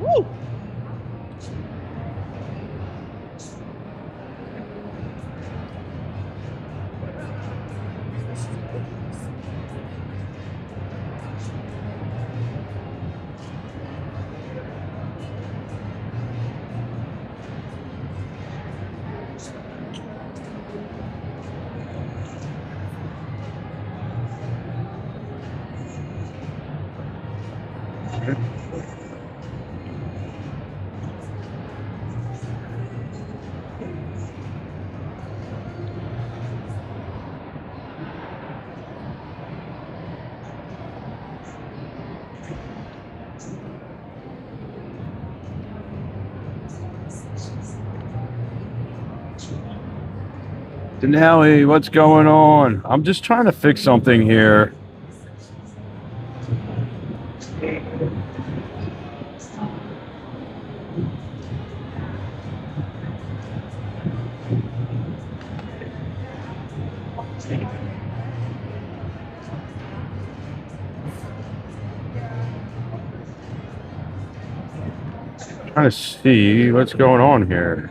Woo! Denali, what's going on? I'm just trying to fix something here. Trying to see what's going on here.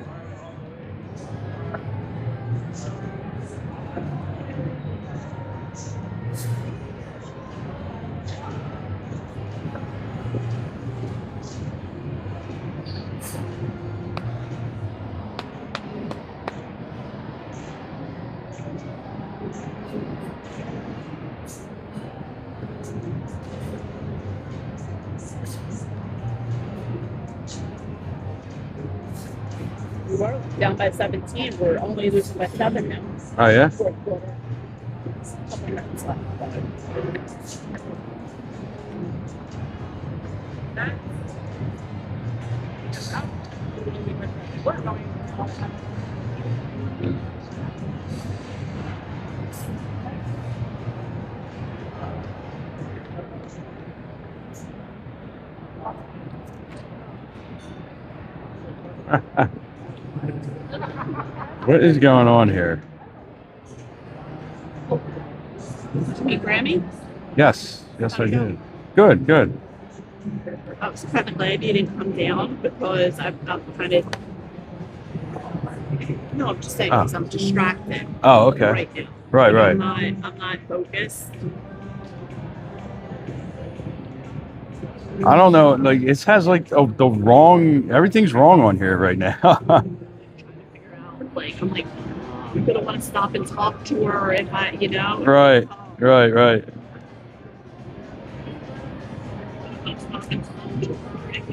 We were down by 17. We're only losing by 7 now. Oh, yeah? Fourth quarter. Couple minutes left. What is going on here? Hey, Grammy? Yes, yes, I did. Good, good. I was kind of glad you didn't come down because I'm kind of. No, I'm just saying because I'm distracted. Oh, okay. Right now. Right, right. I'm not focused. I don't know. Like it has like the wrong. Everything's wrong on here right now. Trying to figure out, like, I'm like, I'm gonna want to stop and talk to her if I, you know. Right, right, right.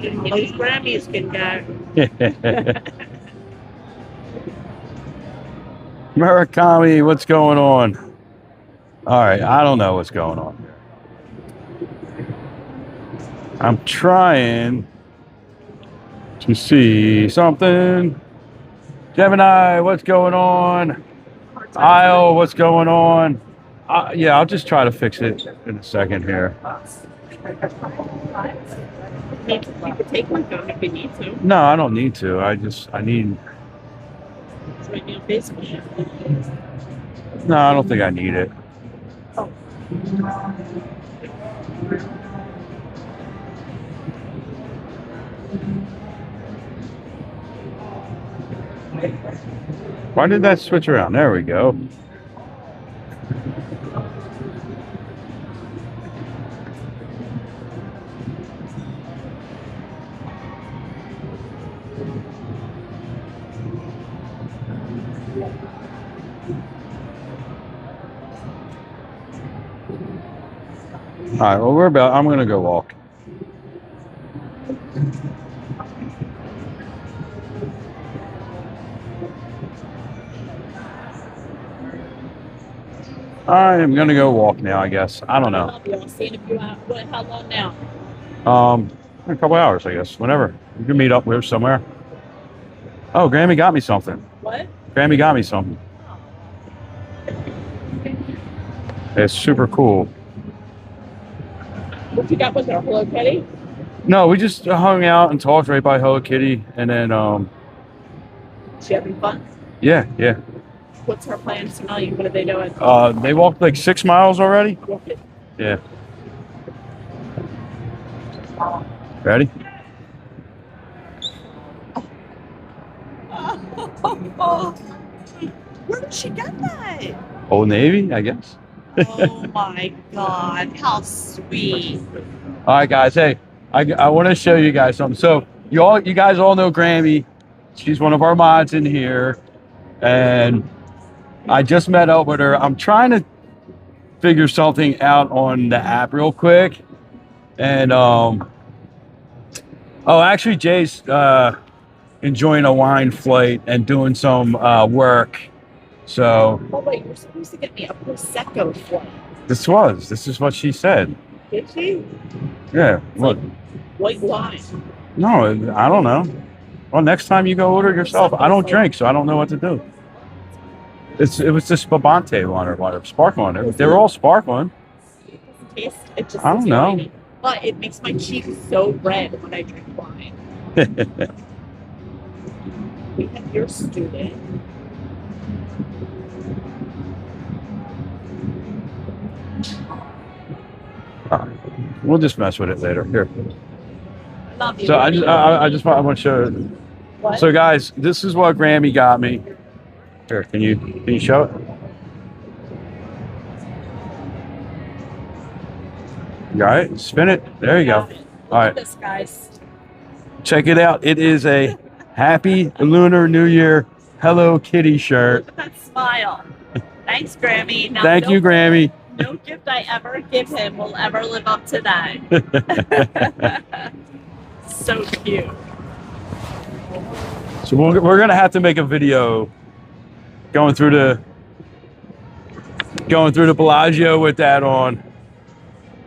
Those Grammys can go. Murakami, what's going on? All right, I don't know what's going on. I'm trying to see something. Gemini, what's going on? Isle, what's going on? Yeah, I'll just try to fix it in a second here. You could take my phone if you need to. No, I don't need to. I need. It's right near Facebook. No, I don't think I need it. Oh. Why did that switch around? There we go. All right, well, I'm going to go walk. I am going to go walk now, I guess. I don't know. I'll see in a few hours. What, how long now? A couple hours, I guess. Whenever. We can meet up with somewhere. Oh, Grammy got me something. What? Grammy got me something. It's super cool. What you got with her? Hello Kitty? No, we just hung out and talked right by Hello Kitty, and then She having fun? yeah, yeah. What's her plans tonight? What are they doing? They walked like 6 miles already. Yeah. Ready? Where did she get that? Old Navy, I guess. Oh my God, how sweet. All right, guys. Hey, I want to show you guys something. So you guys all know Grammy. She's one of our mods in here, and I just met up with her. I'm trying to figure something out on the app real quick, and oh, actually, Jay's enjoying a wine flight and doing some work. So Oh wait, you're supposed to get me a Prosecco flight. this is what she said. Did she? Yeah. Look. White wine. No, I don't know. Well, next time you go order it yourself. I don't drink, so I don't know what to do. It was just Babante one or sparkling. They're all sparkling. It doesn't taste. It just. I don't know. Whiny. But it makes my cheeks so red when I drink wine. We have your student. We'll just mess with it later. Here. I love you. So I just want to show. What? So guys, this is what Grammy got me. Here, can you show it? You got it? Spin it. There you go. All right. This, guys. Check it out. It is a Happy Lunar New Year Hello Kitty shirt. Look at that smile. Thanks, Grammy. Now, Thank you, Grammy. No gift I ever give him will ever live up to that. So cute. So we're gonna have to make a video going through the Bellagio with that on.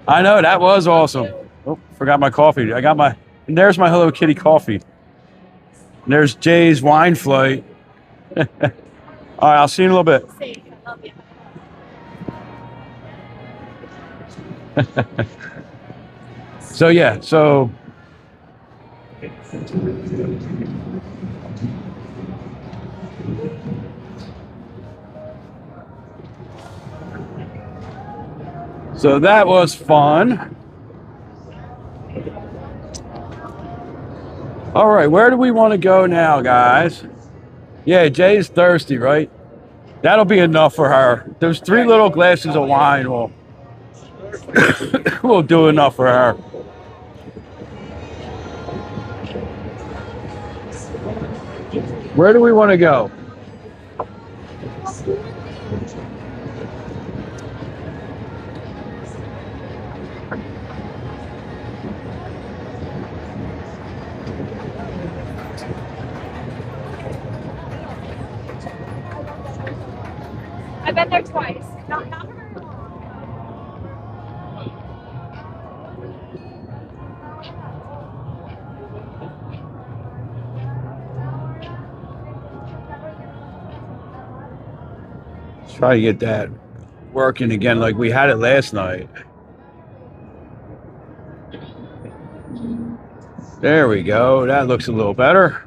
I know, that was awesome. Oh, forgot my coffee. And there's my Hello Kitty coffee. And there's Jay's wine flight. All right, I'll see you in a little bit. I love you. So yeah, so that was fun. All right, where do we want to go now, guys? Yeah, Jay's thirsty, right? That'll be enough for her. Those 3 little glasses of wine will will do enough for her. Where do we want to go? I've been there twice. Not Try to get that working again like we had it last night. There we go. That looks a little better.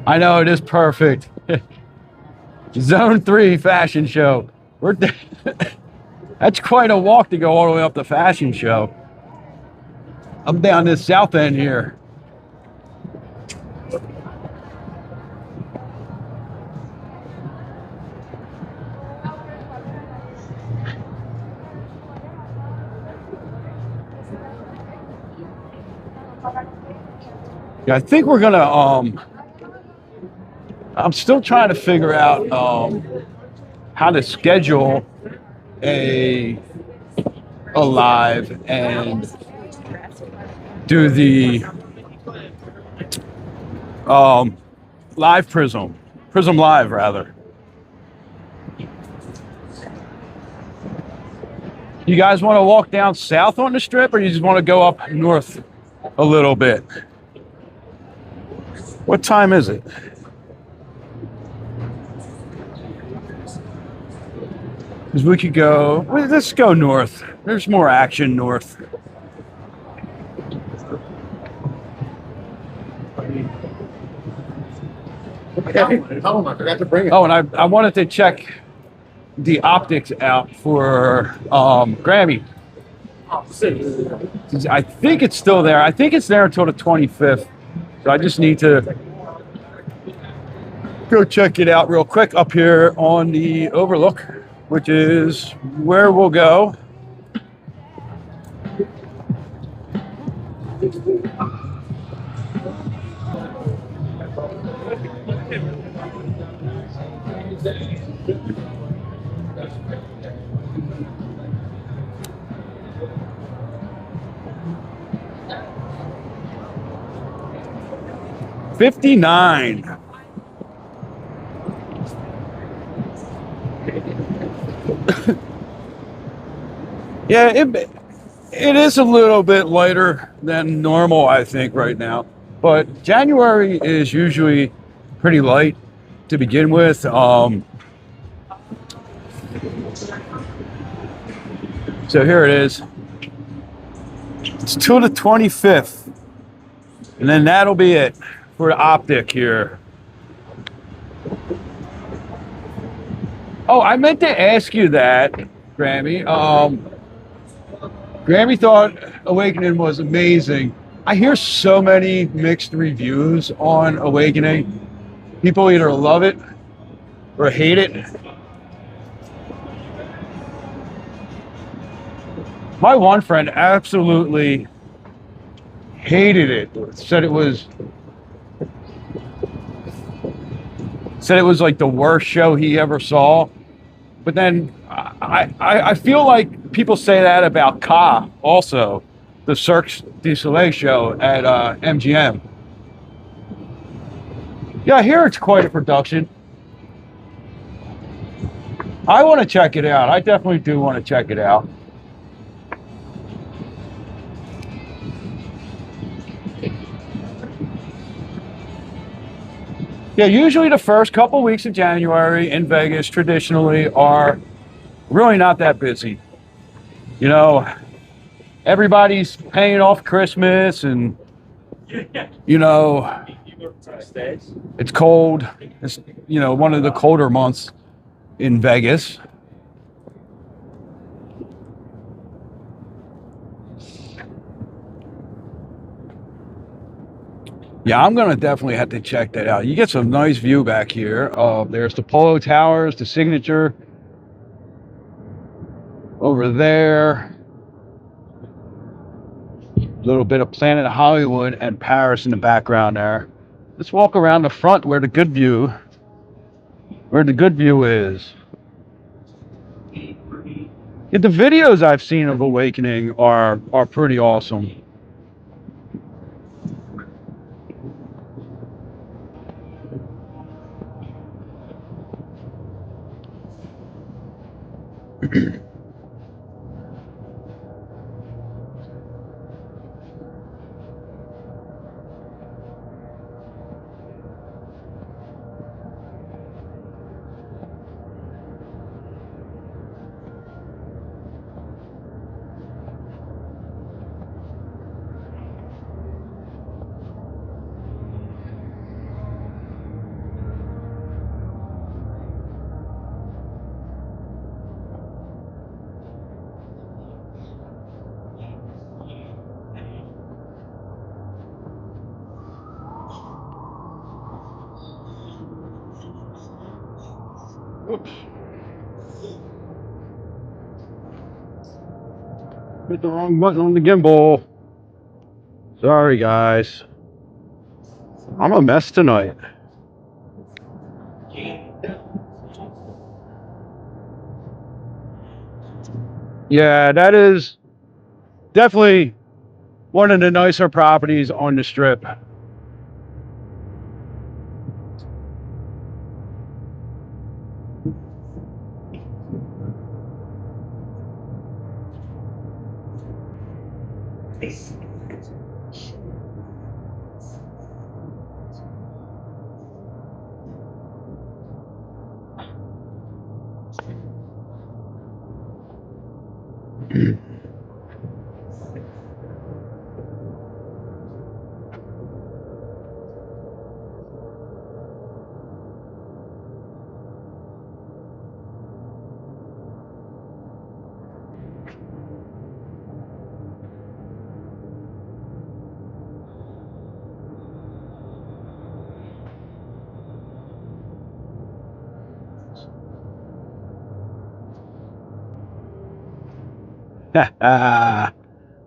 I know, it is perfect. Zone 3 fashion show. That's quite a walk to go all the way up the fashion show. I'm down this south end here. Yeah, I think we're gonna I'm still trying to figure out how to schedule a live and do the live Prism Live rather. You guys want to walk down south on the strip, or you just want to go up north a little bit? What time is it? Because we could go, well, let's go north. There's more action north. Oh, I forgot to bring it. Oh, and I wanted to check the optics out for Grammy. I think it's still there. I think it's there until the 25th. So I just need to go check it out real quick up here on the overlook, which is where we'll go. $59. Yeah, it is a little bit lighter than normal, I think, right now. But January is usually pretty light to begin with. So here it is. It's till the 25th. And then that'll be it for the optic here. Oh, I meant to ask you that, Grammy. Grammy thought Awakening was amazing. I hear so many mixed reviews on Awakening. People either love it or hate it. My one friend absolutely hated it. Said it was like the worst show he ever saw. But then I feel like people say that about Ka also, the Cirque du Soleil show at MGM. Yeah, I hear it's quite a production. I want to check it out. I definitely do want to check it out. Yeah, usually the first couple weeks of January in Vegas traditionally are really not that busy. You know, everybody's paying off Christmas and, you know, it's cold. It's, you know, one of the colder months in Vegas. Yeah, I'm going to definitely have to check that out. You get some nice view back here. There's the Polo Towers, the Signature over there. A little bit of Planet Hollywood and Paris in the background there. Let's walk around the front where the good view is. Yeah, the videos I've seen of Awakening are pretty awesome. Oops. Hit the wrong button on the gimbal. Sorry, guys. I'm a mess tonight. Yeah, that is definitely one of the nicer properties on the Strip.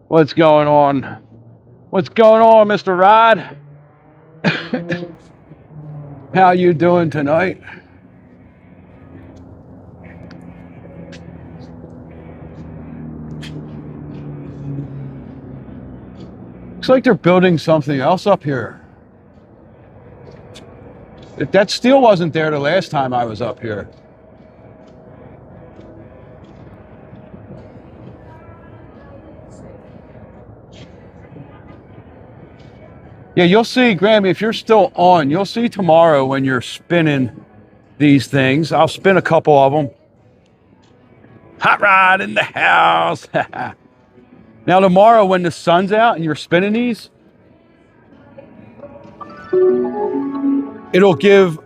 What's going on? What's going on, Mr. Rod? How you doing tonight? Looks like they're building something else up here. That steel wasn't there the last time I was up here. Yeah, you'll see, Grammy, if you're still on, you'll see tomorrow when you're spinning these things. I'll spin a couple of them. Hot rod in the house. Now tomorrow when the sun's out and you're spinning these, it'll give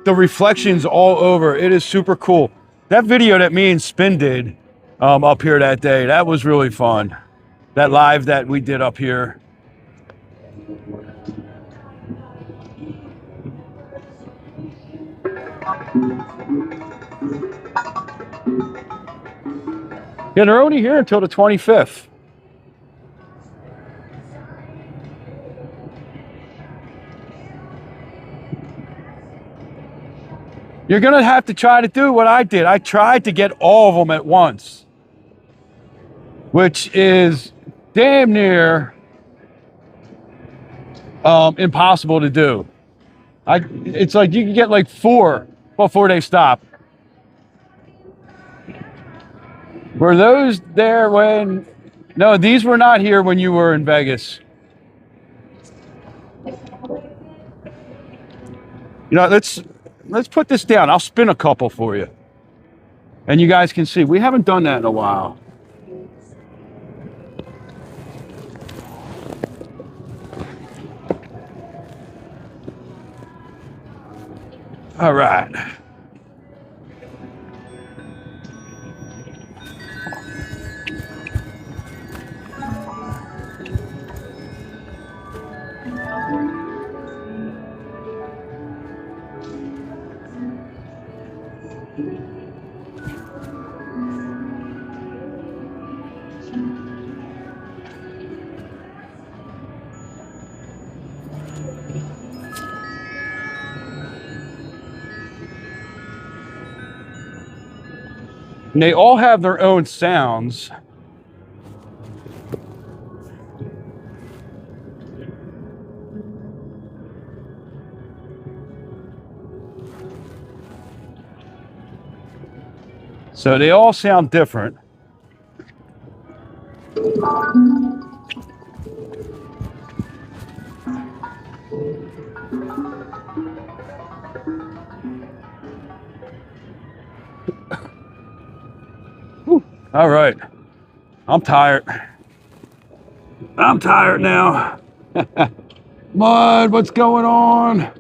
the reflections all over. It is super cool. That video that me and Spin did up here that day, that was really fun. That live that we did up here. Yeah, they're only here until the 25th. You're going to have to try to do what I did. I tried to get all of them at once, which is damn near impossible to do. It's like you can get like 4 before they stop. Were those there when... No, these were not here when you were in Vegas. You know, let's put this down. I'll spin a couple for you. And you guys can see. We haven't done that in a while. All right. And they all have their own sounds. So they all sound different. All right. I'm tired. I'm tired now. Mud, what's going on?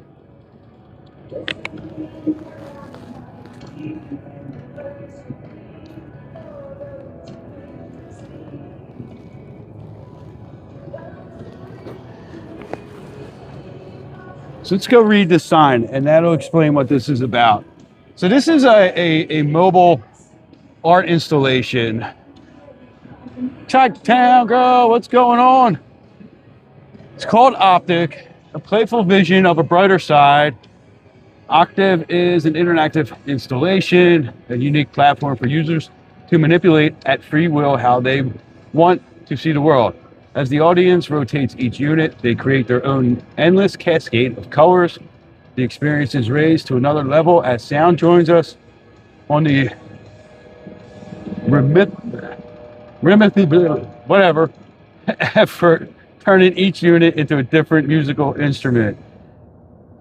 So let's go read this sign, and that'll explain what this is about. So this is a mobile art installation. Chi-town girl, what's going on? It's called Optic, a playful vision of a brighter side. Octave is an interactive installation, a unique platform for users to manipulate at free will how they want to see the world. As the audience rotates each unit, they create their own endless cascade of colors. The experience is raised to another level as sound joins us on the whatever effort, turning each unit into a different musical instrument.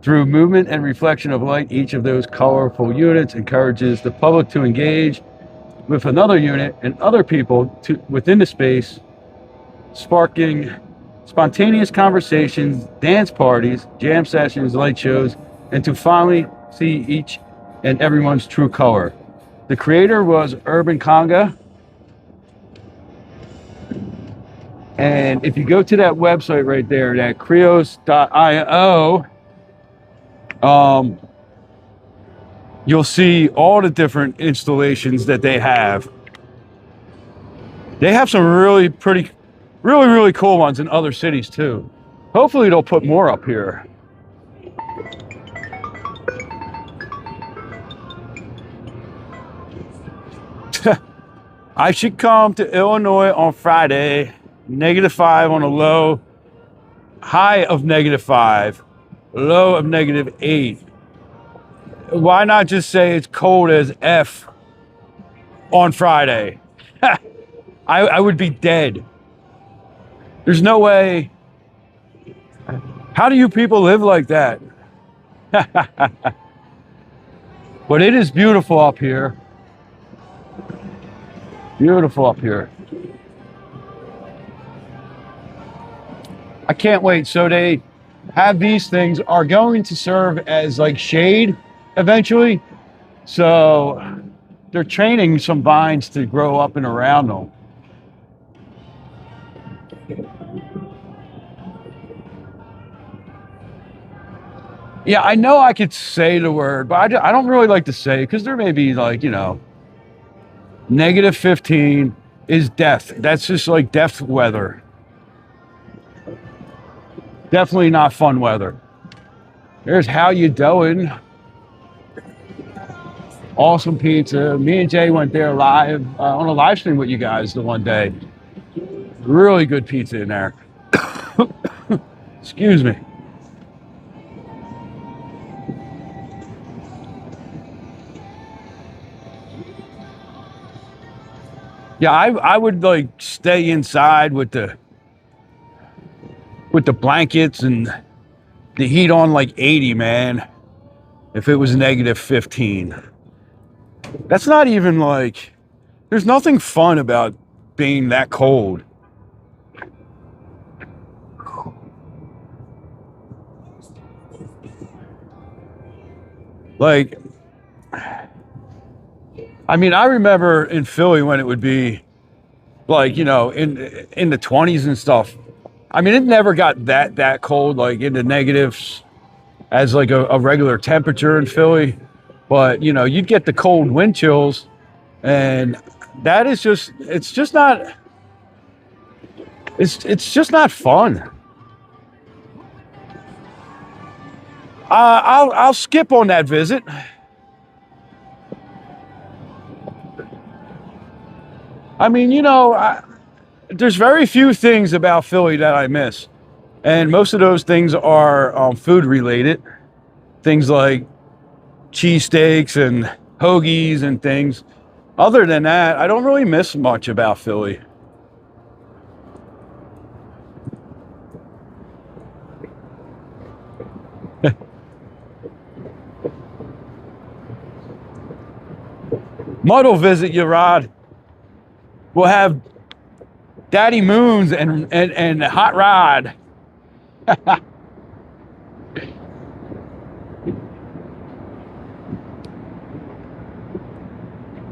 Through movement and reflection of light, each of those colorful units encourages the public to engage with another unit and other people within the space, sparking spontaneous conversations, dance parties, jam sessions, light shows, and to finally see each and everyone's true color. The creator was Urban Conga. And if you go to that website right there, that creos.io, you'll see all the different installations that they have. They have some really really cool ones in other cities too. Hopefully they'll put more up here. I should come to Illinois on Friday. -5 on a low. High of -5. Low of -8. Why not just say it's cold as F on Friday? I would be dead. There's no way. How do you people live like that? But it is beautiful up here. Beautiful up here. I can't wait. So they have these things are going to serve as like shade eventually. So they're training some vines to grow up and around them. Yeah, I know I could say the word, but I don't really like to say it because there may be like, you know, -15 is death. That's just like death weather. Definitely not fun weather. There's how you doing. Awesome pizza. Me and Jay went there live on a live stream with you guys the one day. Really good pizza in there. Excuse me. Yeah, I would like stay inside with the blankets and the heat on like 80, man. If it was -15. That's not even like, there's nothing fun about being that cold. Like, I mean, I remember in Philly when it would be like, you know, in the 20s and stuff. I mean, it never got that cold, like in the negatives as like a regular temperature in Philly. But, you know, you'd get the cold wind chills, and that is just, it's just not fun. I'll skip on that visit. I mean, you know, there's very few things about Philly that I miss. And most of those things are food related. Things like cheesesteaks and hoagies and things. Other than that, I don't really miss much about Philly. Mud will visit you, Rod. We'll have Daddy Moons and Hot Rod.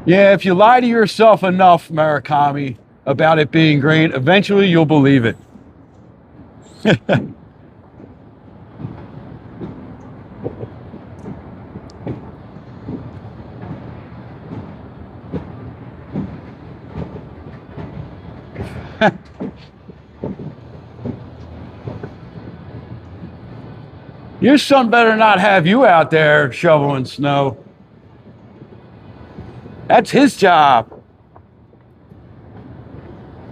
Yeah, if you lie to yourself enough, Murakami, about it being great, eventually you'll believe it. Your son better not have you out there shoveling snow. That's his job.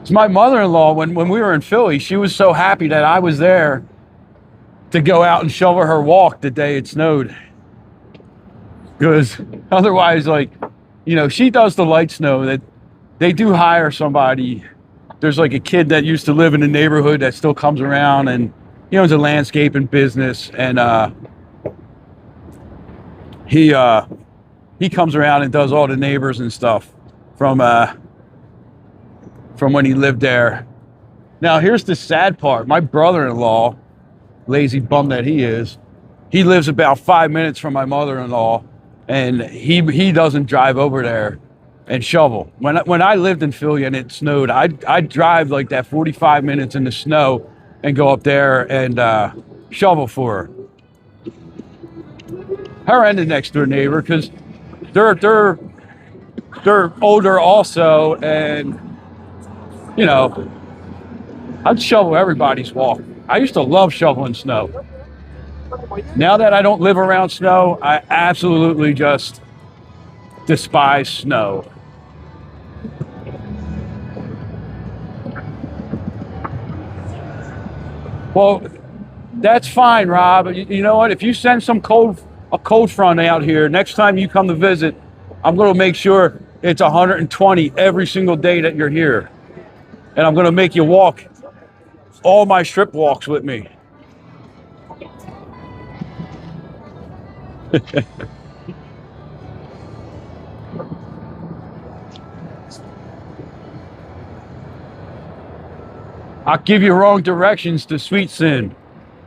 It's my mother-in-law, when we were in Philly, she was so happy that I was there to go out and shovel her walk the day it snowed. Because otherwise, like, you know, she does the light snow. That they do hire somebody. There's like a kid that used to live in the neighborhood that still comes around, and he owns a landscaping business, and he comes around and does all the neighbors and stuff from when he lived there. Now, here's the sad part. My brother-in-law, lazy bum that he is, he lives about 5 minutes from my mother-in-law, and he doesn't drive over there and shovel. When I lived in Philly and it snowed, I'd drive like that 45 minutes in the snow and go up there and shovel for her and the next door neighbor, because they're older also, and you know, I'd shovel everybody's walk. I used to love shoveling snow. Now that I don't live around snow, I absolutely just despise snow. Well, that's fine, Rob. You know what? If you send a cold front out here, next time you come to visit, I'm going to make sure it's 120 every single day that you're here. And I'm going to make you walk all my strip walks with me. I'll give you wrong directions to Sweet Sin.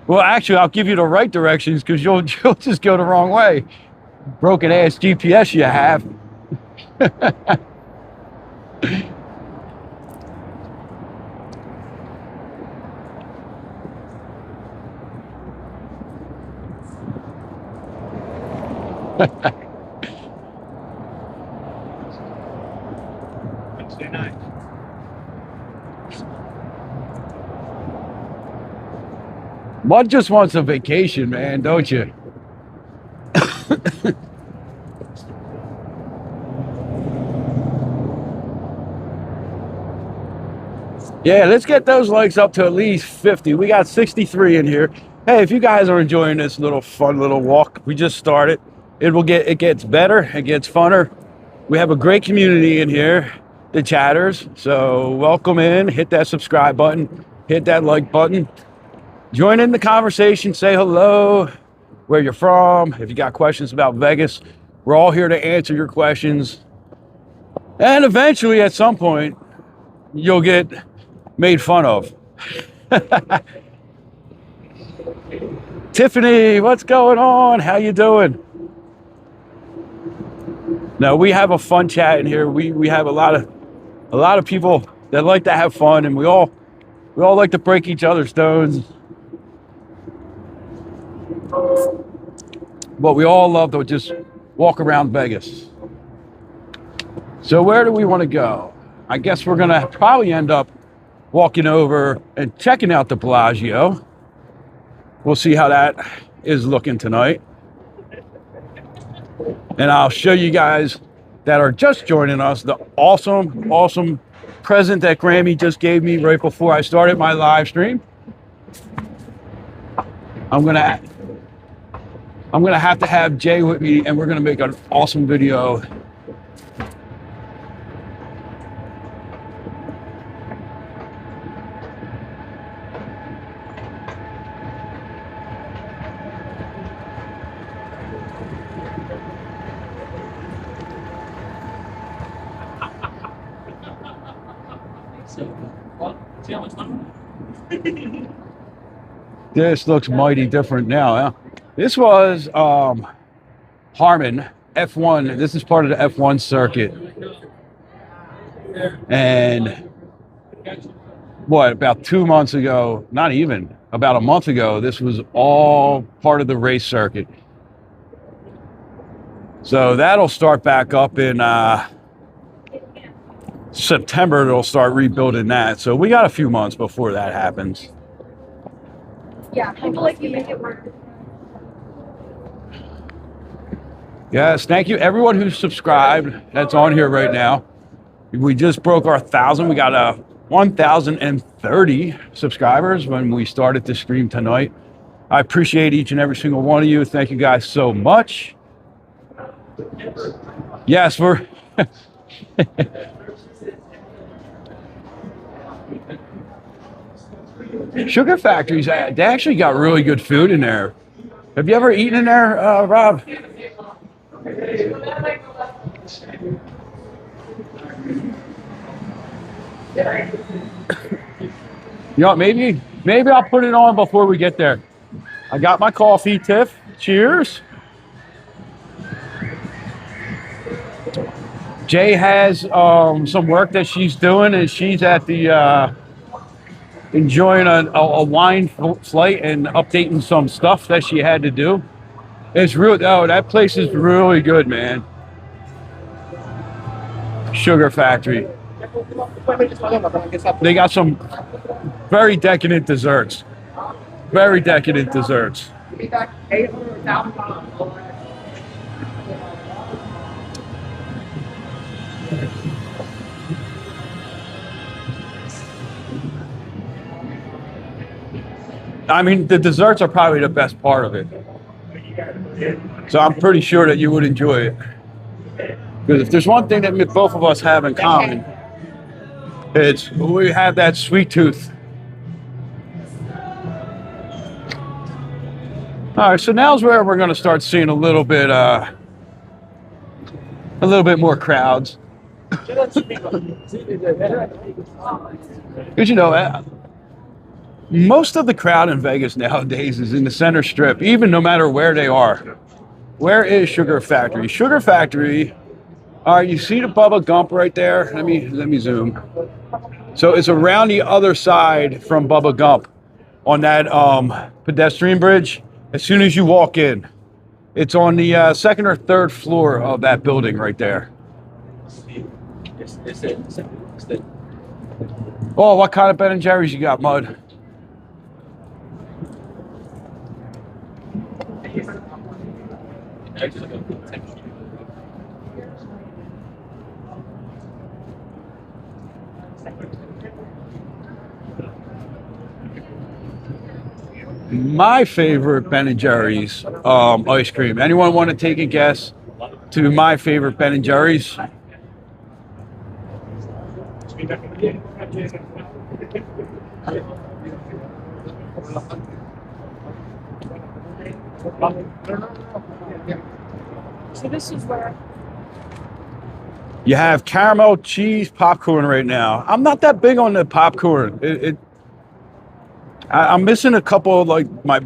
Well, actually, I'll give you the right directions because you'll just go the wrong way. Broken ass GPS you have. Wednesday night. Mud just wants a vacation, man, don't you? Yeah, let's get those likes up to at least 50. We got 63 in here. Hey, if you guys are enjoying this little fun little walk, we just started. It gets better, it gets funner. We have a great community in here, the chatters. So welcome in, hit that subscribe button, hit that like button. Join in the conversation, say hello, where you're from. If you got questions about Vegas, we're all here to answer your questions. And eventually, at some point, you'll get made fun of. Tiffany, what's going on? How you doing? No, we have a fun chat in here. We have a lot of people that like to have fun, and we all like to break each other's stones. But we all love to just walk around Vegas. So where do we want to go? I guess we're going to probably end up walking over and checking out the Bellagio. We'll see how that is looking tonight. And I'll show you guys that are just joining us the awesome present that Grammy just gave me right before I started my live stream. I'm gonna have to have Jay with me, and we're gonna make an awesome video. This looks mighty different now, huh? This was Harmon F1. This is part of the F1 circuit. And what, about 2 months ago, not even, about a month ago, this was all part of the race circuit. So that'll start back up in September. They'll start rebuilding that. So we got a few months before that happens. Yeah, I feel like you make it work. Yes, thank you everyone who's subscribed that's on here right now. We just broke our 1,000. We got 1,030 subscribers when we started the stream tonight. I appreciate each and every single one of you. Thank you guys so much. Yes, we're Sugar Factories, they actually got really good food in there. Have you ever eaten in there, Rob? You know, maybe I'll put it on before we get there. I got my coffee, Tiff. Cheers. Jay has some work that she's doing, and she's at the enjoying a wine flight and updating some stuff that she had to do. It's real. Oh, that place is really good, man. Sugar Factory. They got some very decadent desserts. Very decadent desserts. I mean, the desserts are probably the best part of it. So I'm pretty sure that you would enjoy it. Because if there's one thing that both of us have in common, it's we have that sweet tooth. All right, so now's where we're going to start seeing a little bit more crowds. Because you know, most of the crowd in Vegas nowadays is in the center strip, even no matter where they are. Where is Sugar Factory? Sugar Factory. All right, you see the Bubba Gump right there? Let me zoom. So it's around the other side from Bubba Gump on that pedestrian bridge. As soon as you walk in, it's on the second or third floor of that building right there. Oh, what kind of Ben & Jerry's you got, Mud? My favorite Ben & Jerry's ice cream. Anyone want to take a guess to my favorite Ben & Jerry's? So this is where You have caramel cheese popcorn right now. I'm not that big on the popcorn. I'm missing a couple of like my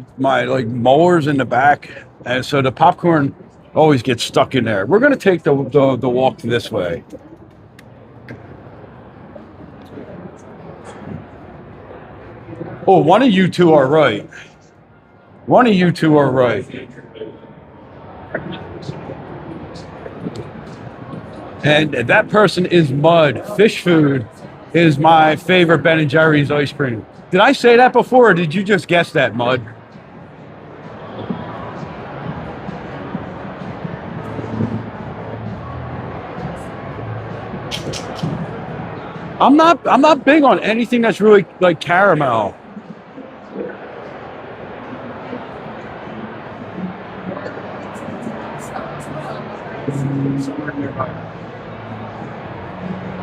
like molars in the back, and so the popcorn always gets stuck in there. We're gonna take the walk this way. Oh, one of you two are right. One of you two are right. And that person is Mud. Fish food is my favorite Ben & Jerry's ice cream. Did I say that before, or did you just guess that, Mud? I'm not big on anything that's really like caramel.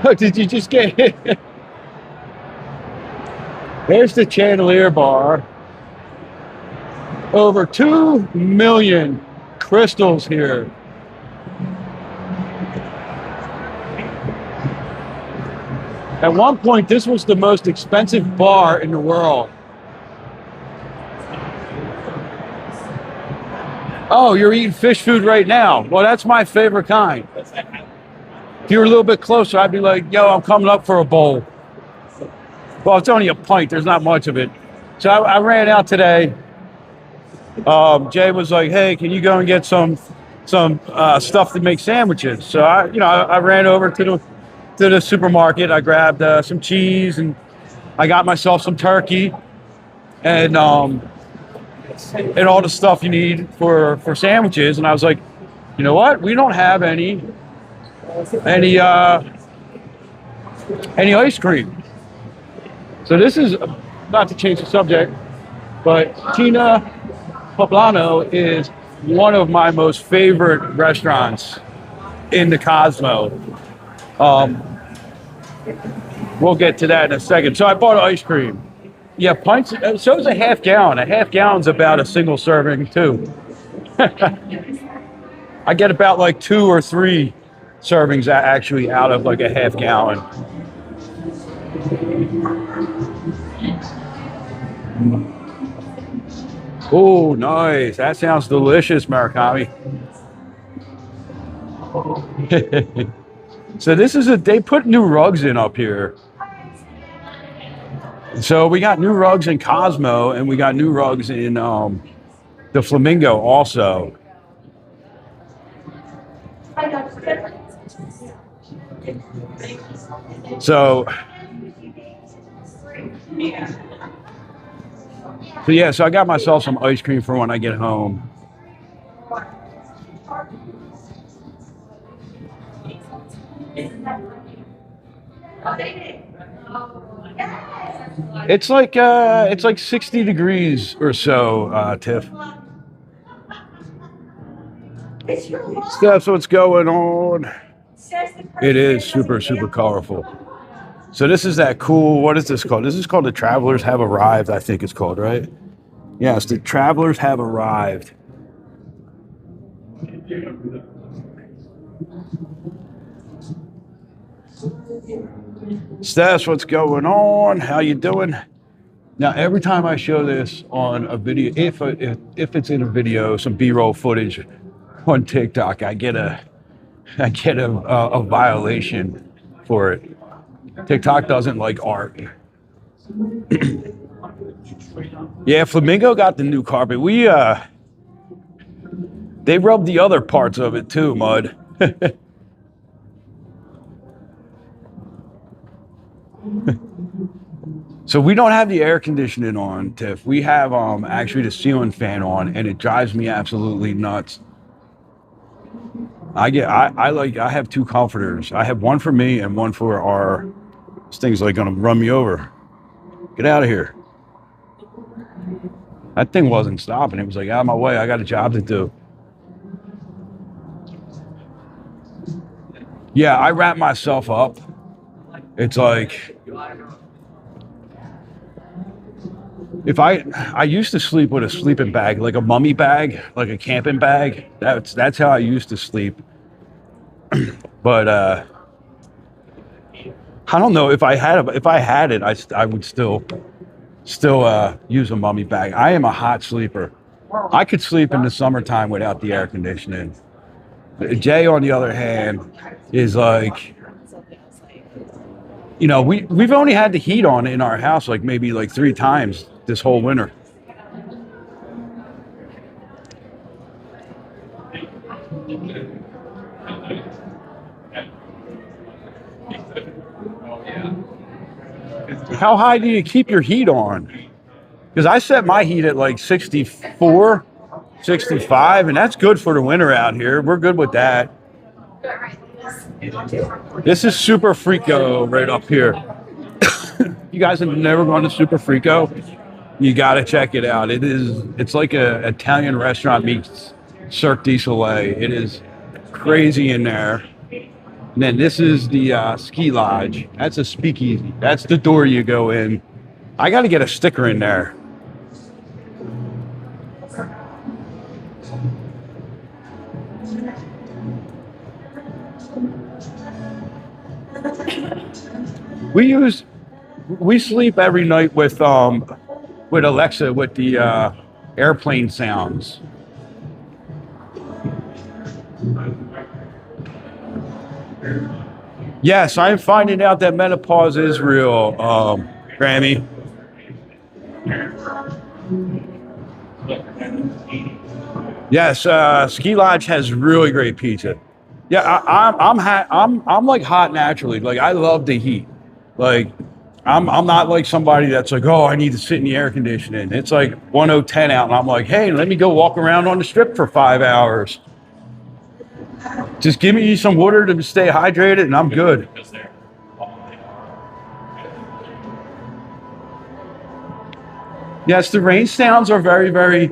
Oh, did you just get hit? There's the Chandelier Bar. Over 2 million crystals here. At one point, this was the most expensive bar in the world. Oh, you're eating fish food right now. Well, that's my favorite kind. If you were a little bit closer, I'd be like, yo, I'm coming up for a bowl. Well, it's only a pint. There's not much of it. So I ran out today. Jay was like, hey, can you go and get some stuff to make sandwiches? So I ran over to the supermarket. I grabbed some cheese, and I got myself some turkey and all the stuff you need for sandwiches. And I was like, you know what? We don't have any ice cream. So this is, not to change the subject, but Tina Poblano is one of my most favorite restaurants in the Cosmo. We'll get to that in a second. So I bought ice cream. Yeah, pints, so is a half gallon. A half gallon's about a single serving too. I get about like 2 or 3 servings actually out of like a half gallon. Oh, nice. That sounds delicious, Murakami. So this is they put new rugs in up here. So we got new rugs in Cosmo, and we got new rugs in the Flamingo also. So yeah, so I got myself some ice cream for when I get home. It's like 60 degrees or so, Tiff. That's what's going on. It is super, super colorful. So this is that cool, what is this called? This is called The Travelers Have Arrived, I think it's called, right? Yes, The Travelers Have Arrived. Steph, what's going on? How you doing? Now, every time I show this on a video, if it's in a video, some B-roll footage on TikTok, I get a violation for it. TikTok doesn't like art. Yeah, Flamingo got the new carpet. They rubbed the other parts of it too, Mud. So we don't have the air conditioning on, Tiff. We have actually the ceiling fan on, and it drives me absolutely nuts. I have two comforters. I have one for me and one for our. This thing's like gonna run me over. Get out of here. That thing wasn't stopping. It was like, out of my way. I got a job to do. Yeah, I wrap myself up. It's like, if I used to sleep with a sleeping bag, like a mummy bag, like a camping bag. That's how I used to sleep. But I don't know if I had it, I would still use a mummy bag. I am a hot sleeper. I could sleep in the summertime without the air conditioning. Jay, on the other hand, is like, you know, we've only had the heat on in our house like maybe like 3 times this whole winter. How high do you keep your heat on? Because I set my heat at like 64, 65, and that's good for the winter out here. We're good with that. This is Super Frico right up here. You guys have never gone to Super Frico? You got to check it out. It's like a Italian restaurant meets Cirque du Soleil. It is crazy in there. And then this is the ski lodge. That's a speakeasy. That's the door you go in. I got to get a sticker in there. We sleep every night with Alexa with the airplane sounds. Yes, I'm finding out that menopause is real, Grammy. Yes, Ski Lodge has really great pizza. Yeah, I'm like hot naturally. Like, I love the heat. Like, I'm not like somebody that's like, oh, I need to sit in the air conditioning. It's like 110 out, and I'm like, hey, let me go walk around on the strip for 5 hours. Just give me some water to stay hydrated, and I'm good. Yes, the rain sounds are very, very,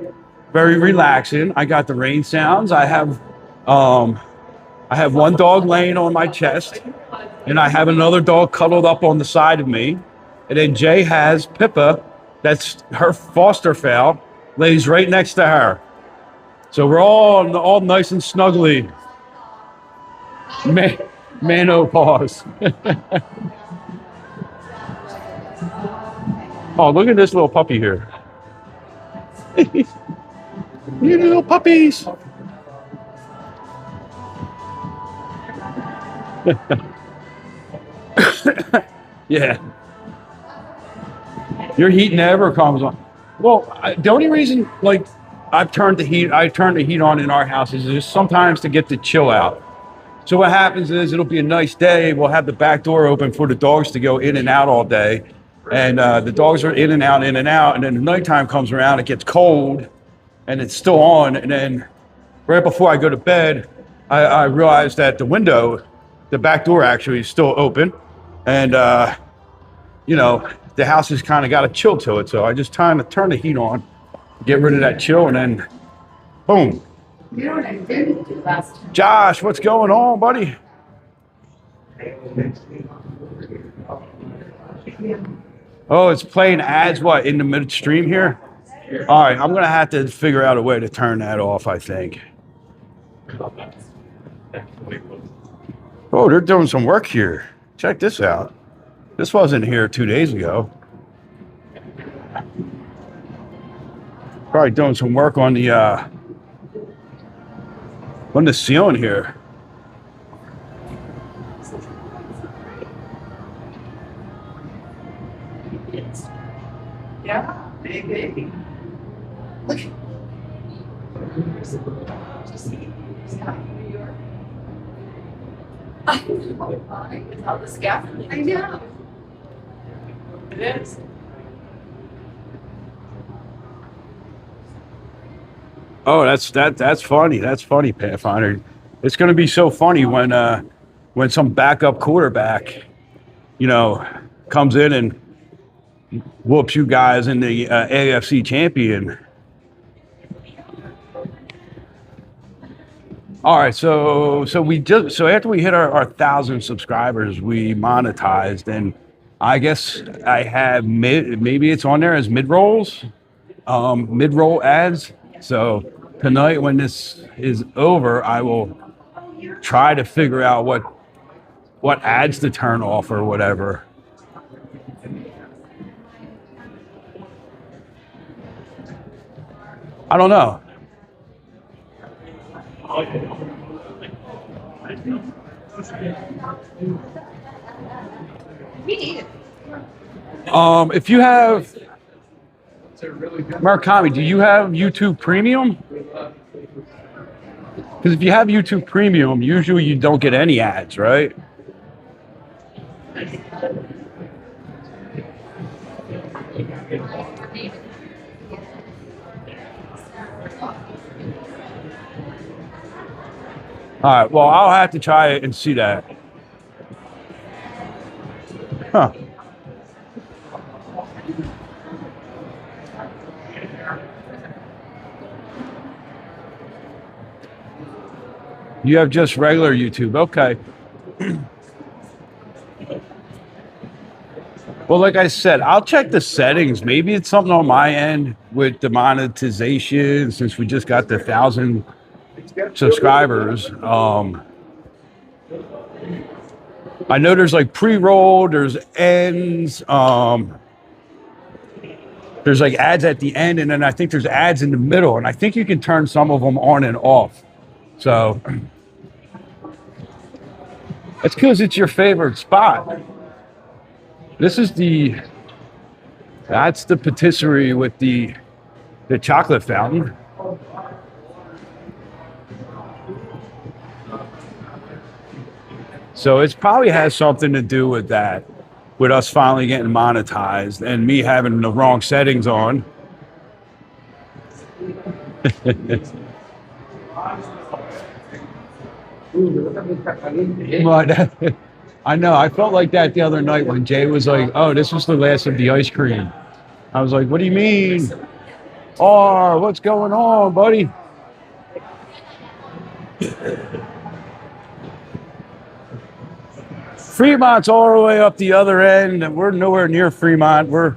very relaxing. I got the rain sounds. I have one dog laying on my chest, and I have another dog cuddled up on the side of me. And then Jay has Pippa, that's her foster fowl, lays right next to her. So we're all nice and snuggly. Menopause. Oh, look at this little puppy here. You little puppies. Yeah. Your heat never comes on. Well, the only reason, I turn the heat on in our house is just sometimes to get the chill out. So what happens is it'll be a nice day. We'll have the back door open for the dogs to go in and out all day. And the dogs are in and out, in and out. And then the nighttime comes around, it gets cold and it's still on. And then right before I go to bed, I realize that the back door actually is still open. And, you know, the house has kind of got a chill to it. So I just time to turn the heat on, get rid of that chill, and then boom. You know what I didn't do last time? Josh, what's going on, buddy? Oh, it's playing ads, what, in the midstream here? All right, I'm going to have to figure out a way to turn that off, I think. Oh, they're doing some work here. Check this out. This wasn't here 2 days ago. Probably doing some work on the ceiling here. Yeah, big. Look. New York. It's all the scaffolding. I know. It is. Oh, that's funny. That's funny, Pathfinder. It's going to be so funny when some backup quarterback, you know, comes in and whoops you guys in the AFC champion. All right, so after we hit our 1,000 subscribers, we monetized, and I guess I have maybe it's on there as mid-roll ads. So tonight, when this is over, I will try to figure out what ads to turn off or whatever. I don't know. If you have Murakami, do you have YouTube Premium? Because if you have YouTube Premium, usually you don't get any ads, right? All right, well, I'll have to try it and see that. Huh. You have just regular YouTube. Okay. Well, like I said, I'll check the settings. Maybe it's something on my end with the monetization since we just got the 1,000 subscribers. I know there's like pre-roll, there's ends, there's like ads at the end, and then I think there's ads in the middle, and I think you can turn some of them on and off. So that's because it's your favorite spot. That's the patisserie with the chocolate fountain. So it probably has something to do with that, with us finally getting monetized and me having the wrong settings on. But I know, I felt like that the other night when Jay was like, oh, this was the last of the ice cream. I was like, what do you mean? Oh, what's going on, buddy? Fremont's all the way up the other end, and we're nowhere near Fremont. We're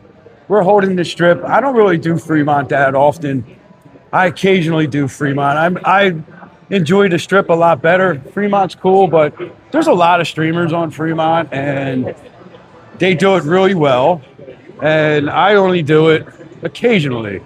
holding the Strip. I don't really do Fremont that often. I occasionally do Fremont. I enjoy the Strip a lot better. Fremont's cool, but there's a lot of streamers on Fremont, and they do it really well. And I only do it occasionally.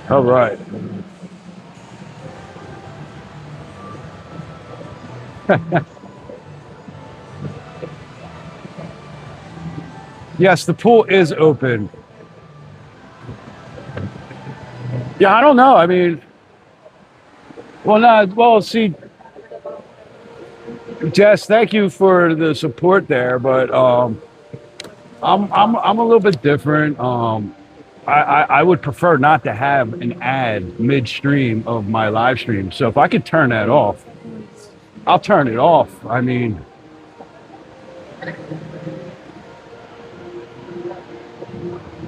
All right. Yes, the pool is open. Yeah, I don't know. I mean, well, no, well, see, Jess, thank you for the support there, but I'm a little bit different. I would prefer not to have an ad midstream of my live stream. So if I could turn that off, I'll turn it off. I mean,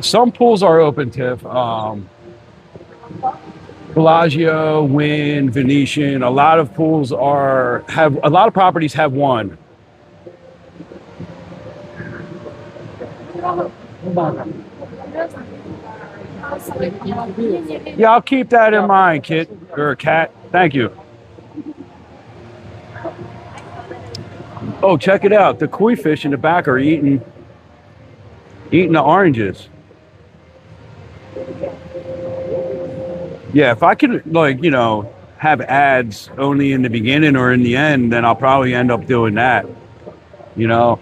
some pools are open, Tiff. Bellagio, Wynn, Venetian. A lot of pools have a lot of properties have one. Yeah, I'll keep that in mind, Kit or Cat. Thank you. Oh, check it out. The koi fish in the back are eating the oranges. Yeah, if I could, like, you know, have ads only in the beginning or in the end, then I'll probably end up doing that. You know.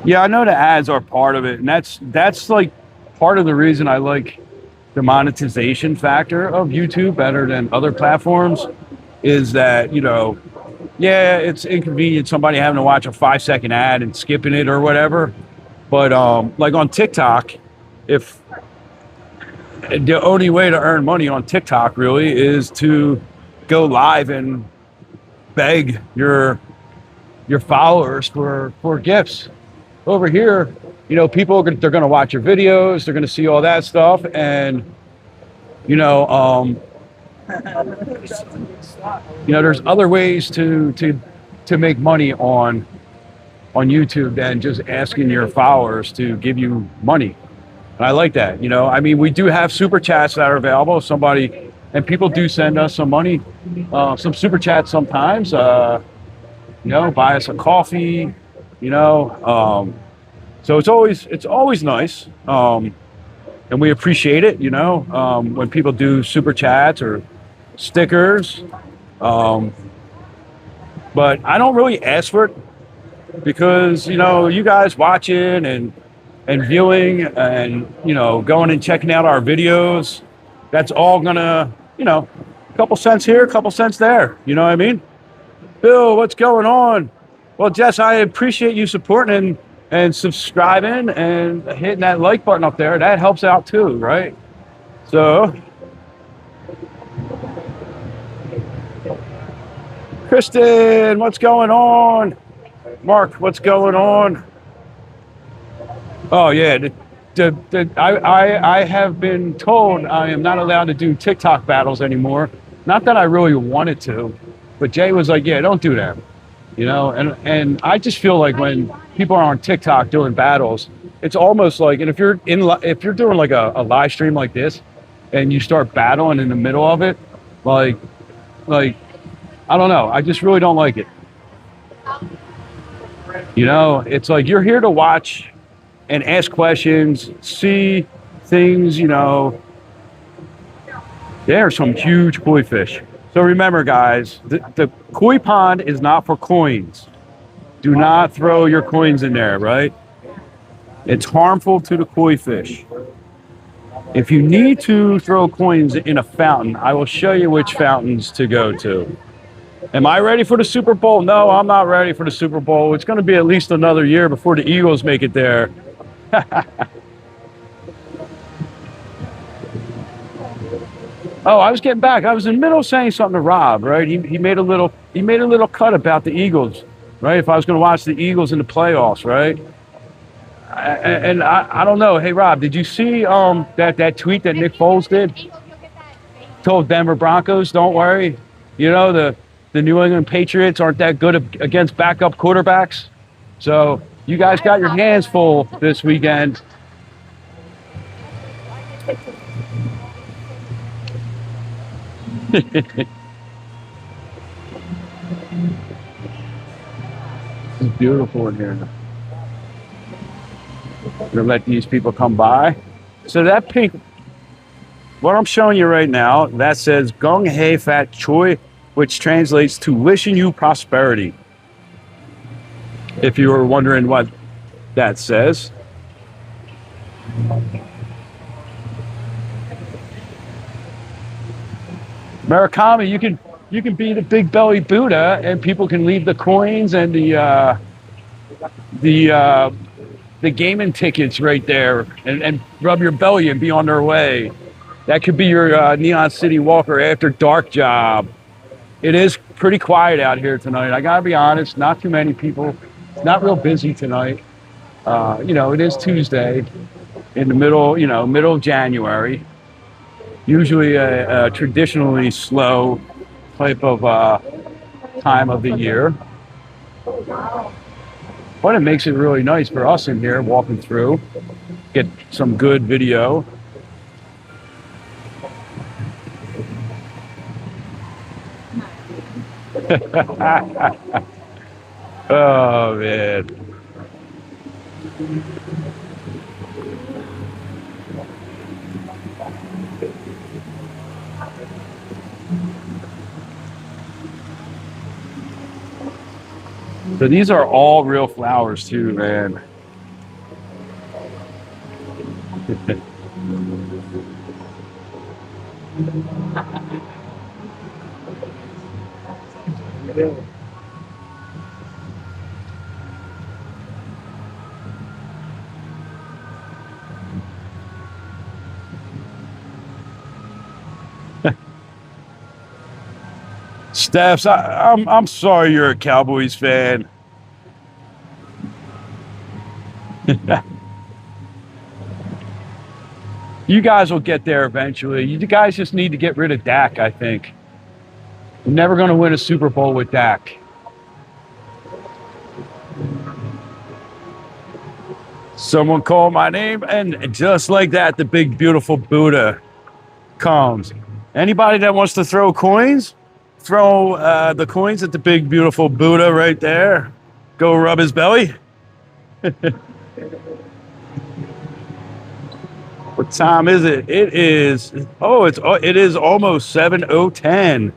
Yeah, I know the ads are part of it, and that's like part of the reason I like the monetization factor of YouTube better than other platforms is that, you know, yeah, it's inconvenient somebody having to watch a 5-second ad and skipping it or whatever. But like on TikTok, if the only way to earn money on TikTok really is to go live and beg your followers for gifts. Over here, you know, they're going to watch your videos, they're going to see all that stuff, and you know, there's other ways to make money on YouTube than just asking your followers to give you money. And I like that. You know, I mean, we do have super chats that are available. And people do send us some money, some super chats sometimes. You know, buy us a coffee. You know, so it's always nice, and we appreciate it. You know, when people do super chats or stickers, but I don't really ask for it because, you know, you guys watching and viewing and, you know, going and checking out our videos, that's all gonna, you know, a couple cents here, a couple cents there. You know what I mean? Bill, what's going on? Well, Jess, I appreciate you supporting and subscribing and hitting that like button up there. That helps out too, right? So, Kristen, what's going on? Mark, what's going on? Oh yeah, I have been told I am not allowed to do TikTok battles anymore. Not that I really wanted to, but Jay was like, "Yeah, don't do that." You know, and I just feel like when people are on TikTok doing battles, it's almost like, and if you're doing like a live stream like this, and you start battling in the middle of it, like I don't know, I just really don't like it. You know, it's like you're here to watch and ask questions, see things. You know, there are some huge koi fish. So remember, guys, the koi pond is not for coins. Do not throw your coins in there, right? It's harmful to the koi fish. If you need to throw coins in a fountain, I will show you which fountains to go to. Am I ready for the Super Bowl? No, I'm not ready for the Super Bowl. It's going to be at least another year before the Eagles make it there. Oh, I was getting back. I was in the middle of saying something to Rob, right? He made a little cut about the Eagles, right? If I was going to watch the Eagles in the playoffs, right? And I don't know. Hey, Rob, did you see that tweet that Nick Foles did? Told Denver Broncos, don't worry. You know, the New England Patriots aren't that good against backup quarterbacks. So you guys got your hands full this weekend. It's beautiful in here. Gonna let these people come by. So that pink, what I'm showing you right now, that says Gong Hei Fat Choi, which translates to wishing you prosperity. If you were wondering what that says. Murakami, you can be the big belly Buddha, and people can leave the coins and the gaming tickets right there, and rub your belly and be on their way. That could be your Neon City Walker after dark job. It is pretty quiet out here tonight. I gotta be honest, not too many people. It's not real busy tonight. You know, it is Tuesday in the middle, you know, middle of January. Usually a traditionally slow type of time of the year. But it makes it really nice for us in here walking through, get some good video. Oh, man. So these are all real flowers too, man. Stephs, I'm sorry you're a Cowboys fan. You guys will get there eventually. You guys just need to get rid of Dak, I think. You're never going to win a Super Bowl with Dak. Someone called my name, and just like that, the big, beautiful Buddha comes. Anybody that wants to throw coins, throw the coins at the big, beautiful Buddha right there. Go rub his belly. What time is it? It is, it is almost 7:10.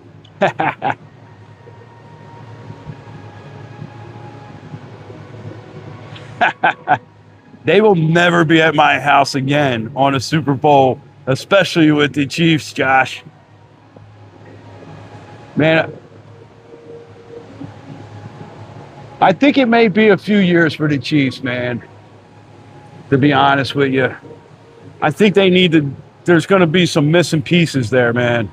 They will never be at my house again on a Super Bowl, especially with the Chiefs, Josh. Man, I think it may be a few years for the Chiefs, man, to be honest with you. I think they need to, there's going to be some missing pieces there, man.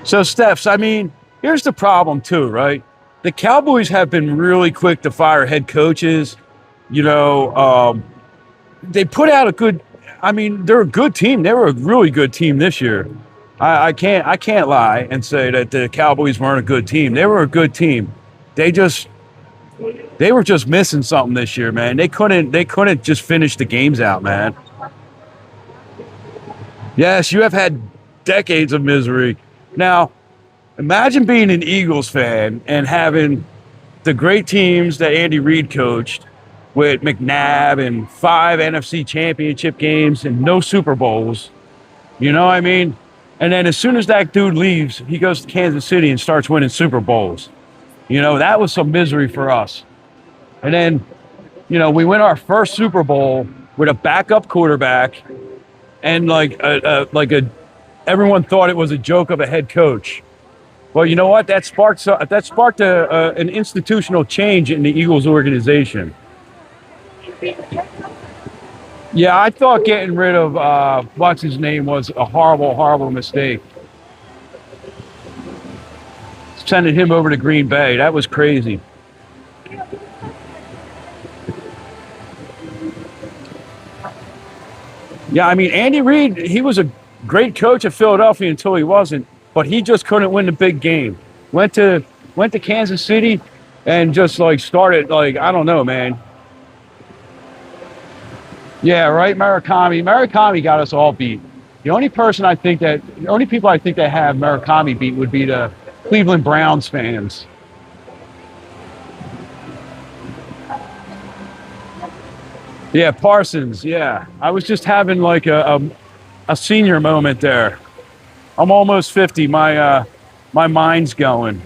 So, Stephs, I mean, here's the problem too, right? The Cowboys have been really quick to fire head coaches. You know, they put out a good, I mean, they're a good team. They were a really good team this year. I can't lie and say that the Cowboys weren't a good team. They were a good team. They were just missing something this year, man. They couldn't just finish the games out, man. Yes, you have had decades of misery. Now, imagine being an Eagles fan and having the great teams that Andy Reid coached with McNabb and 5 NFC championship games and no Super Bowls. You know what I mean? And then as soon as that dude leaves, he goes to Kansas City and starts winning Super Bowls. You know, that was some misery for us. And then, you know, we win our first Super Bowl with a backup quarterback and everyone thought it was a joke of a head coach. Well, you know what? That sparked an institutional change in the Eagles organization. Yeah, I thought getting rid of what's his name was a horrible, horrible mistake. Sending him over to Green Bay, that was crazy. Yeah, I mean, Andy Reid, he was a great coach at Philadelphia until he wasn't. but he just couldn't win the big game. Went to Kansas City and just like started like, I don't know, man. Yeah, right, Murakami. Murakami got us all beat. The only people I think that have Murakami beat would be the Cleveland Browns fans. Yeah, Parsons. Yeah, I was just having like a senior moment there. I'm almost 50. My mind's going.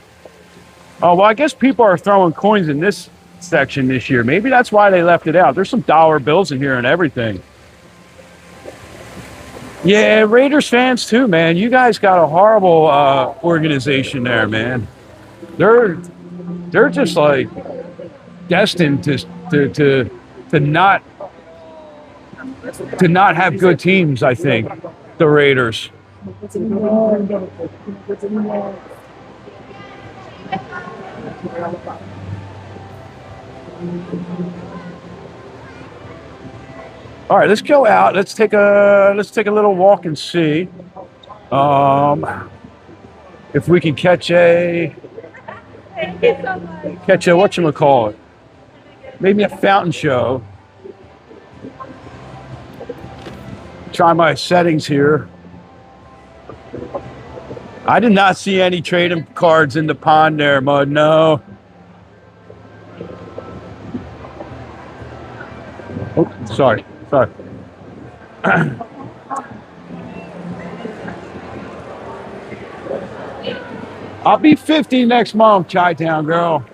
Oh well, I guess people are throwing coins in this section this year. Maybe that's why they left it out. There's some dollar bills in here and everything. Yeah, Raiders fans too, man. You guys got a horrible organization there, man. They're just like destined to not have good teams. I think the Raiders. All right, let's go out. Let's take a little walk and see if we can catch a whatchamacallit. Maybe a fountain show. Try my settings here. I did not see any trading cards in the pond there, Mud. No. Oh, sorry. I'll be 50 next month, Chi-Town girl.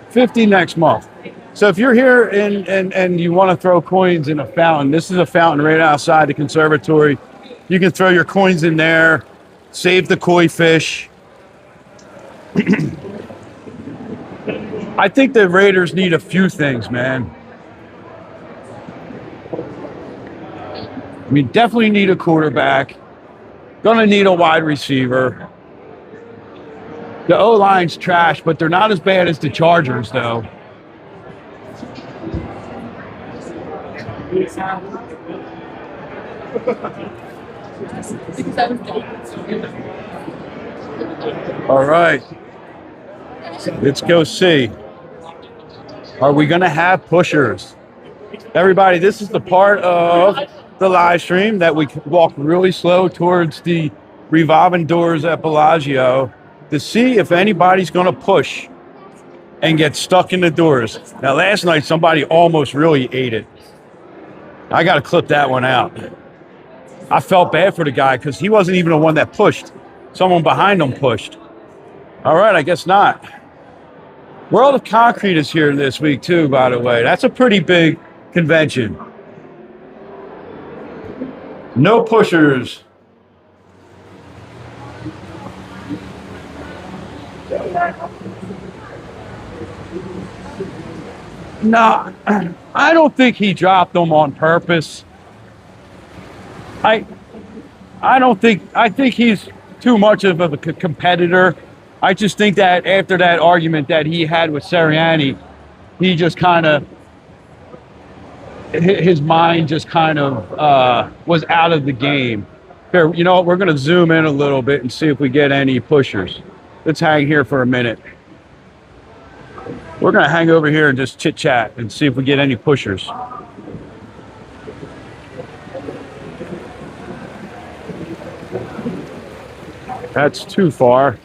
50 next month. So if you're here and you want to throw coins in a fountain, this is a fountain right outside the conservatory. You can throw your coins in there, save the koi fish. I think the Raiders need a few things, man. We definitely need a quarterback. Gonna need a wide receiver. The O-line's trash, but they're not as bad as the Chargers, though. All right. Let's go see. Are we gonna have pushers? Everybody, this is the part of the live stream that we walk really slow towards the revolving doors at Bellagio to see if anybody's going to push and get stuck in the doors. Now, last night, somebody almost really ate it. I got to clip that one out. I felt bad for the guy because he wasn't even the one that pushed. Someone behind him pushed. All right, I guess not. World of Concrete is here this week, too, by the way. That's a pretty big convention. No pushers. No, I don't think he dropped them on purpose. I think he's too much of a competitor. I just think that after that argument that he had with Sirianni, he just kind of, his mind just kind of was out of the game. Here, you know what? We're going to zoom in a little bit and see if we get any pushers. Let's hang here for a minute. We're going to hang over here and just chit chat and see if we get any pushers. That's too far.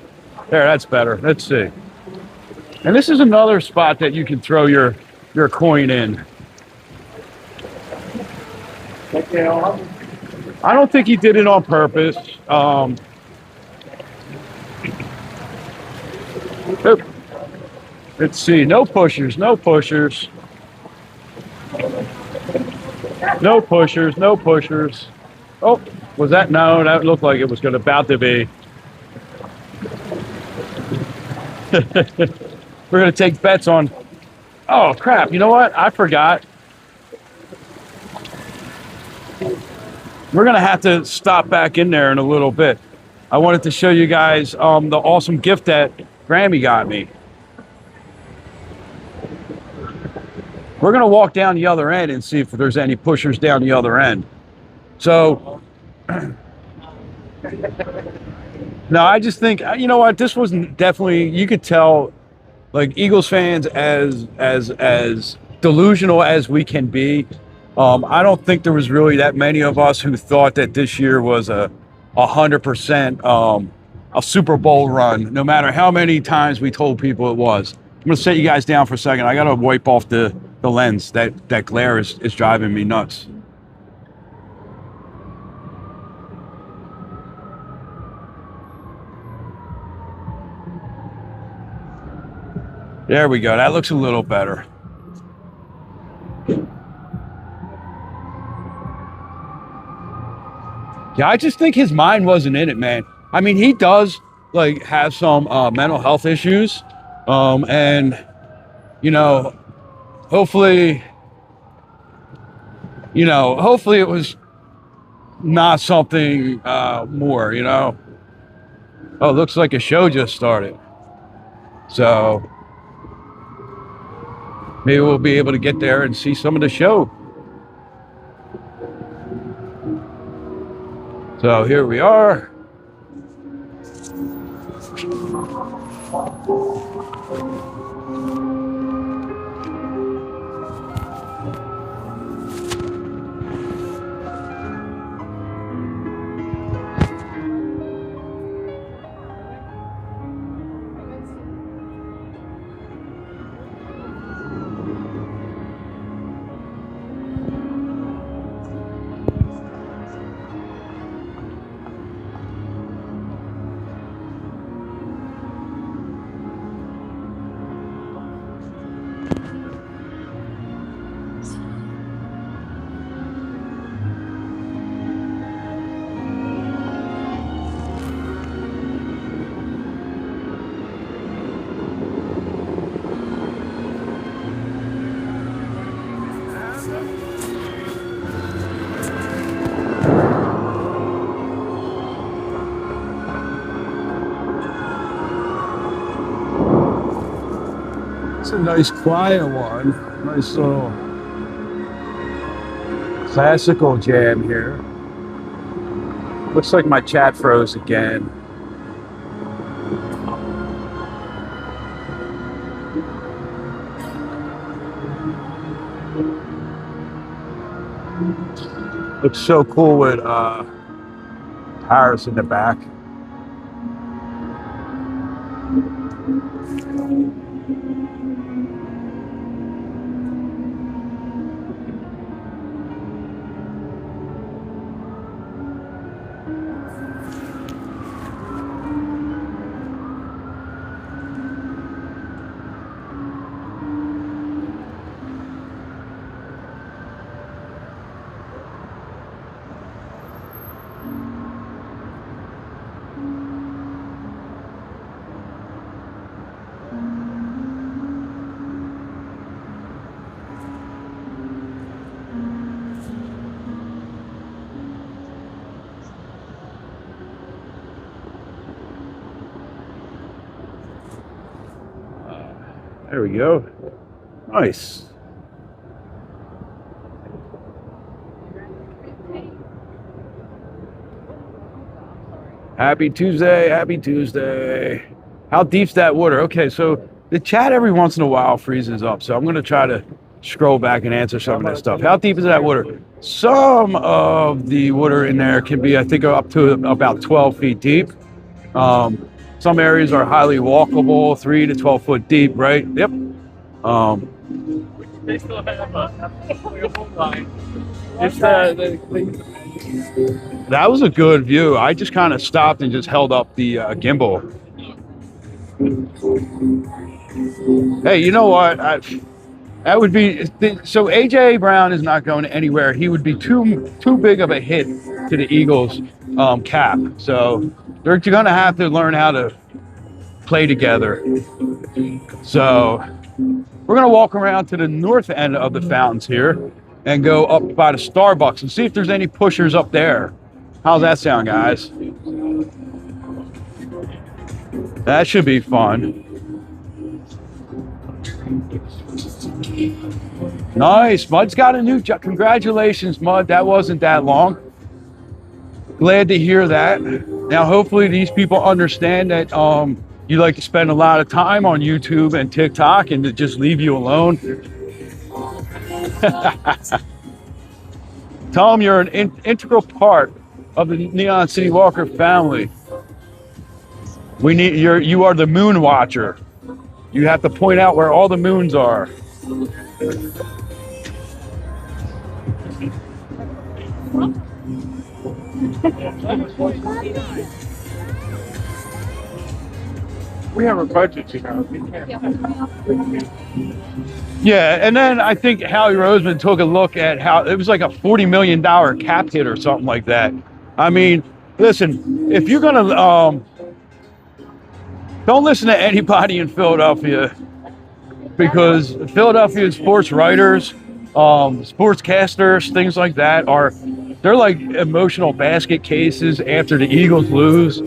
There, that's better. Let's see. And this is another spot that you can throw your coin in. I don't think he did it on purpose. Let's see. No pushers. No pushers. No pushers. No pushers. Oh, was that? No, that looked like it was about to be. We're going to take bets on. Oh, crap. You know what? I forgot. We're going to have to stop back in there in a little bit. I wanted to show you guys the awesome gift that Grammy got me. We're going to walk down the other end and see if there's any pushers down the other end. So, No, I just think, you know what, this was definitely, you could tell, like, Eagles fans, as delusional as we can be, I don't think there was really that many of us who thought that this year was a 100% a Super Bowl run, no matter how many times we told people it was. I'm gonna set you guys down for a second. I gotta wipe off the lens. That glare is driving me nuts. There we go. That looks a little better. Yeah, I just think his mind wasn't in it, man. I mean, he does like have some mental health issues, and you know, hopefully it was not something more. You know. Oh, looks like a show just started. So maybe we'll be able to get there and see some of the show. So here we are. It's a nice quiet one. Nice little classical jam here. Looks like my chat froze again. Looks so cool with tires in the back. There we go. Nice. Happy Tuesday, happy Tuesday. How deep's that water? Okay, so the chat every once in a while freezes up, so I'm going to try to scroll back and answer some of that stuff. How deep is that water? Some of the water in there can be, I think, up to about 12 feet deep. Some areas are highly walkable, 3 to 12 foot deep, right? Yep. They still have a whole line. It's That was a good view. I just kind of stopped and just held up the gimbal. Hey, you know what? That would be so. AJ Brown is not going anywhere. He would be too big of a hit to the Eagles cap. So they're going to have to learn how to play together. So we're going to walk around to the north end of the fountains here and go up by the Starbucks and see if there's any pushers up there. How's that sound, guys? That should be fun. Nice. Mud's got a new job. Congratulations, Mud. That wasn't that long. Glad to hear that. Now, hopefully these people understand that you like to spend a lot of time on YouTube and TikTok and to just leave you alone. Tell them you're an integral part of the Neon City Walker family. You are the moon watcher. You have to point out where all the moons are. We have a budget, you know. Yeah, and then I think Howie Roseman took a look at how it was like a $40 million cap hit or something like that. I mean, listen, if you're gonna don't listen to anybody in Philadelphia, because Philadelphia sports writers, sportscasters, things like that they're like emotional basket cases after the Eagles lose.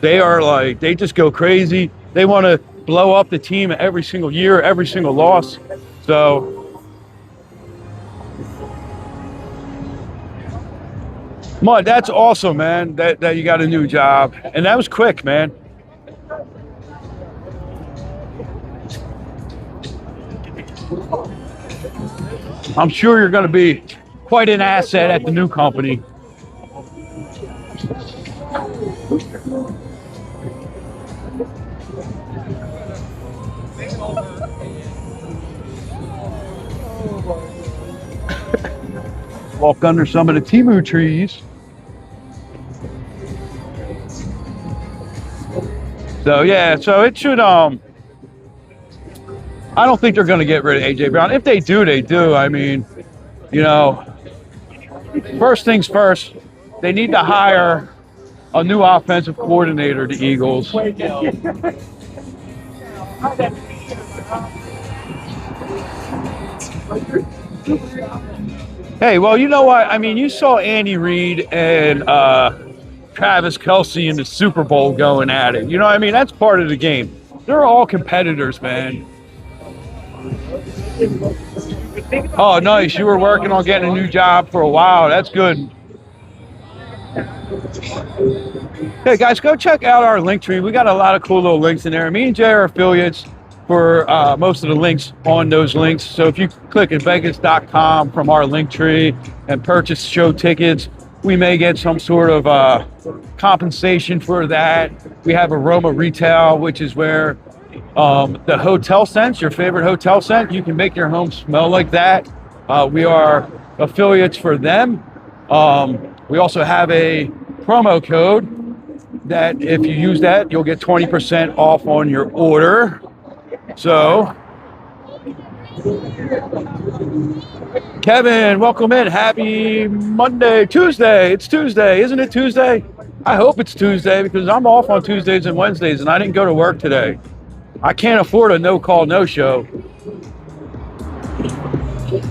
They just go crazy. They want to blow up the team every single year, every single loss. So, Mud, that's awesome, man, that you got a new job. And that was quick, man. I'm sure you're going to be quite an asset at the new company. Walk under some of the Timu trees. So yeah, so it should I don't think they're going to get rid of AJ Brown. If they do, they do. I mean, you know, first things first, they need to hire a new offensive coordinator, the Eagles. Hey, well, you know what? I mean, you saw Andy Reid and Travis Kelce in the Super Bowl going at it. You know what I mean? That's part of the game. They're all competitors, man. Oh, nice. You were working on getting a new job for a while. That's good. Hey, guys, go check out our link tree. We got a lot of cool little links in there. Me and Jay are affiliates for most of the links on those links. So if you click at Vegas.com from our link tree and purchase show tickets, we may get some sort of compensation for that. We have Aroma Retail, which is where the hotel scents, your favorite hotel scent, you can make your home smell like that. We are affiliates for them. We also have a promo code that if you use that, you'll get 20% off on your order. So, Kevin, welcome in. Happy Monday, Tuesday. It's Tuesday, isn't it Tuesday? I hope it's Tuesday because I'm off on Tuesdays and Wednesdays and I didn't go to work today. I can't afford a no-call, no-show.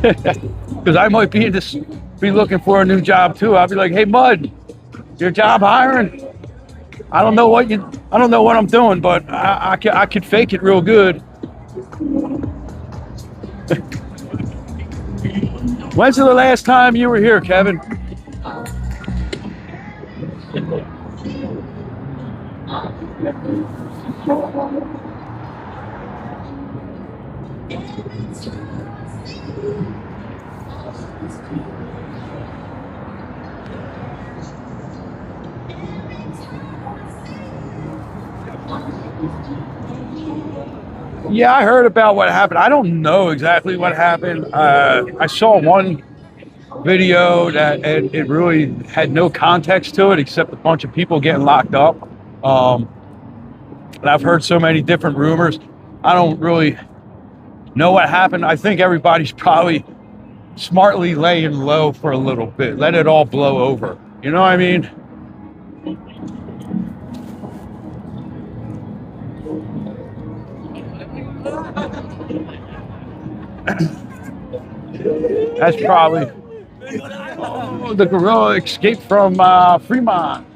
Because I might be looking for a new job too. I'll be like, hey, Mud, your job hiring? I don't know what I'm doing, but I could fake it real good. When's the last time you were here, Kevin? Yeah, I heard about what happened. I don't know exactly what happened. I saw one video that it really had no context to it except a bunch of people getting locked up. And I've heard so many different rumors. I don't really know what happened. I think everybody's probably smartly laying low for a little bit. Let it all blow over. You know what I mean? That's probably the gorilla escaped from Fremont.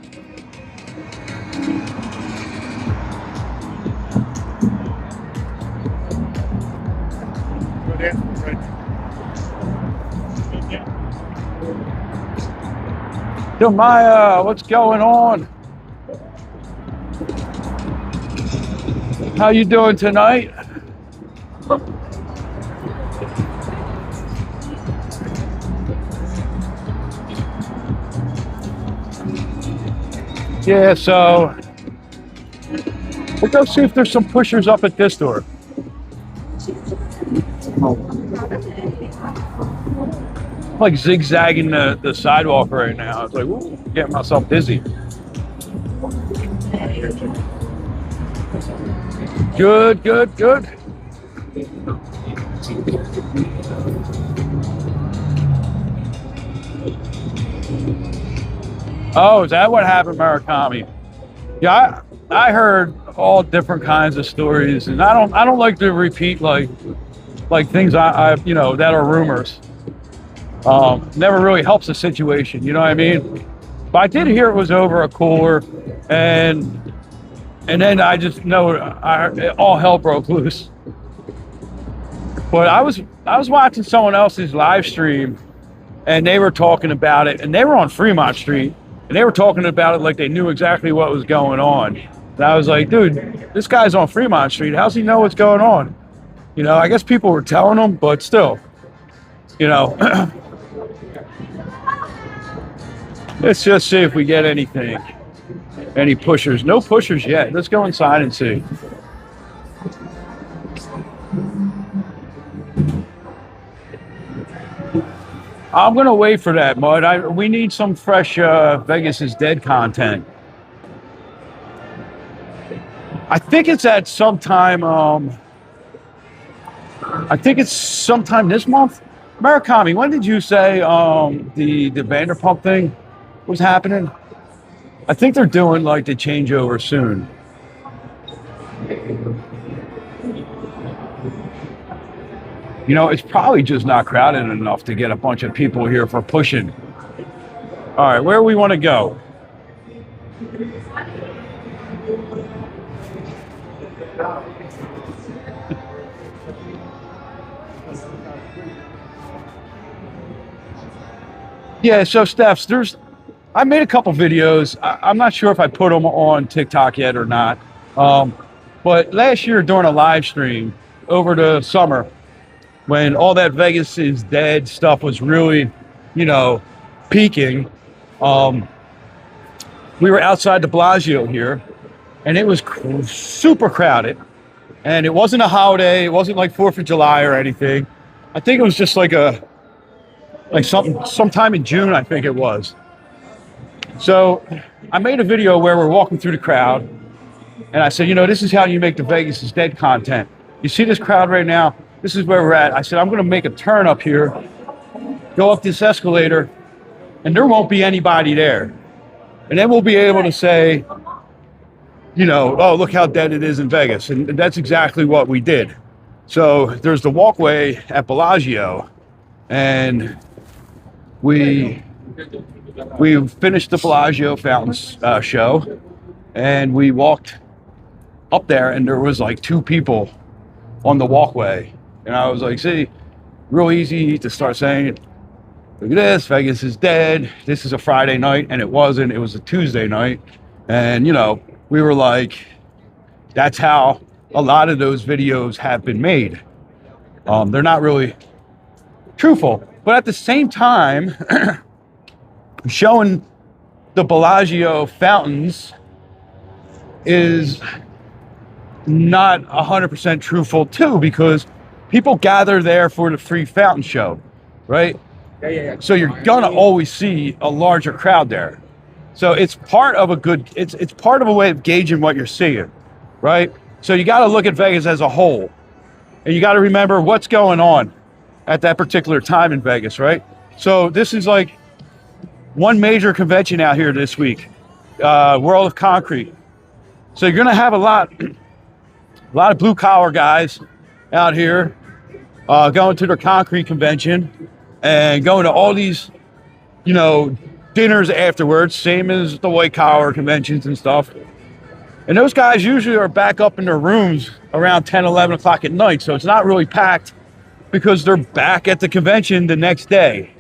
Yo, Maya, what's going on? How you doing tonight? Yeah, so we'll go see if there's some pushers up at this door. I'm like zigzagging the sidewalk right now. It's like, ooh, getting myself dizzy. Good, good, good. Oh, is that what happened, Murakami? Yeah, I heard all different kinds of stories, and I don't like to repeat like things I you know that are rumors. Never really helps the situation, you know what I mean? But I did hear it was over a cooler, and then I just know all hell broke loose. But I was watching someone else's live stream, and they were talking about it, and they were on Fremont Street, and they were talking about it like they knew exactly what was going on. And I was like, dude, this guy's on Fremont Street. How's he know what's going on? You know, I guess people were telling him, but still, you know. Let's just see if we get anything. Any pushers. No pushers yet. Let's go inside and see. I'm going to wait for that, Mud. We need some fresh Vegas is Dead content. I think it's at sometime, I think it's sometime this month. Murakami, when did you say the Vanderpump thing was happening? I think they're doing like the changeover soon. You know, it's probably just not crowded enough to get a bunch of people here for pushing. All right, where we want to go? Yeah, so Steph's, I made a couple videos. I'm not sure if I put them on TikTok yet or not. But last year during a live stream over the summer, when all that Vegas is Dead stuff was really, you know, peaking, we were outside the Bellagio here, and it was super crowded. And it wasn't a holiday. It wasn't like 4th of July or anything. I think it was just like sometime in June, I think it was. So I made a video where we're walking through the crowd, and I said, you know, this is how you make the Vegas is Dead content. You see this crowd right now? This is where we're at. I said, I'm going to make a turn up here, go up this escalator, and there won't be anybody there. And then we'll be able to say, you know, oh, look how dead it is in Vegas. And that's exactly what we did. So there's the walkway at Bellagio, and we finished the Bellagio Fountains show, and we walked up there, and there was like 2 people on the walkway. And I was like, see, real easy to start saying, look at this, Vegas is dead. This is a Friday night, and it wasn't. It was a Tuesday night. And, you know, we were like, that's how a lot of those videos have been made. They're not really truthful. But at the same time, showing the Bellagio fountains is not 100% truthful too, because people gather there for the free fountain show, right? Yeah. So you're gonna always see a larger crowd there. So it's part of it's part of a way of gauging what you're seeing, right? So you got to look at Vegas as a whole, and you got to remember what's going on at that particular time in Vegas, right? So this is like one major convention out here this week, World of Concrete. So you're gonna have a lot of blue collar guys out here going to their concrete convention and going to all these, you know, dinners afterwards, same as the white collar conventions and stuff. And those guys usually are back up in their rooms around 10, 11 o'clock at night. So it's not really packed because they're back at the convention the next day.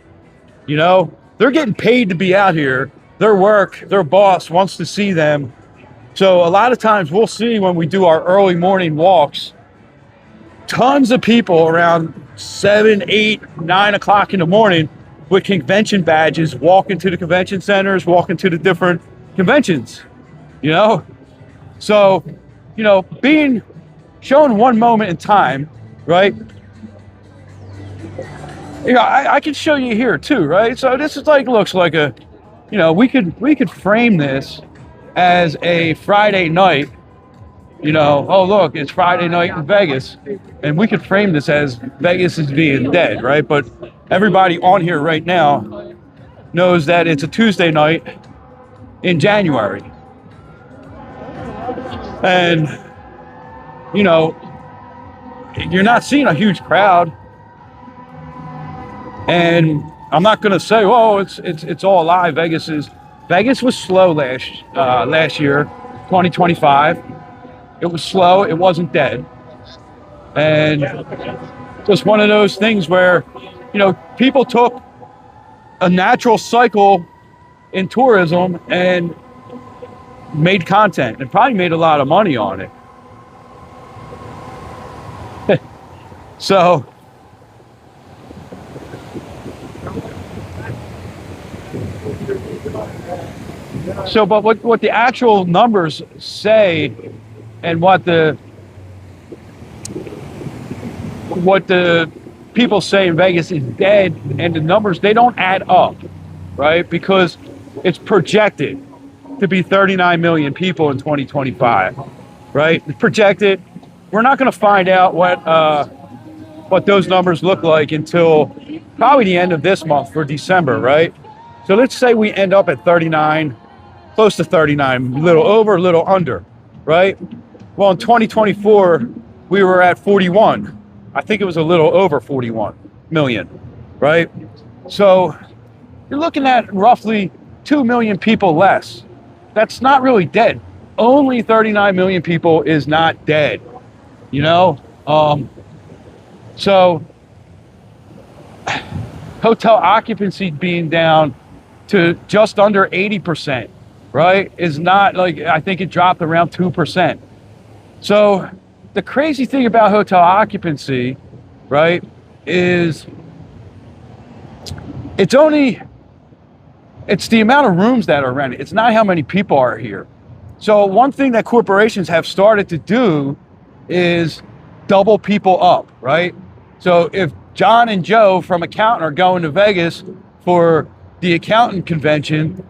You know, they're getting paid to be out here. Their work, their boss wants to see them So a lot of times we'll see when we do our early morning walks, tons of people around 7, 8, 9 o'clock in the morning with convention badges walking to the convention centers, walking to the different conventions, you know? So, you know, being shown one moment in time, right? You know, I can show you here too, right? So this is like, looks like a, you know, we could frame this as a Friday night, you know, oh look, it's Friday night in Vegas, and we could frame this as Vegas is being dead, right? But everybody on here right now knows that it's a Tuesday night in January. And, you know, you're not seeing a huge crowd. And I'm not going to say, oh, it's all alive. Vegas was slow last year, 2025. It was slow. It wasn't dead. And just one of those things where, you know, people took a natural cycle in tourism and made content and probably made a lot of money on it. So, but what the actual numbers say and what the people say in Vegas is dead, and the numbers, they don't add up, right? Because it's projected to be 39 million people in 2025, right? It's projected. We're not going to find out what those numbers look like until probably the end of this month for December, right? So let's say we end up at 39, close to 39, a little over, a little under, right? Well, in 2024, we were at 41. I think it was a little over 41 million, right? So you're looking at roughly 2 million people less. That's not really dead. Only 39 million people is not dead, you know? So hotel occupancy being down to just under 80%, right, is not like, I think it dropped around 2%. So the crazy thing about hotel occupancy, right, is it's the amount of rooms that are rented. It's not how many people are here. So one thing that corporations have started to do is double people up, right? So if John and Joe from accountant are going to Vegas for the accountant convention,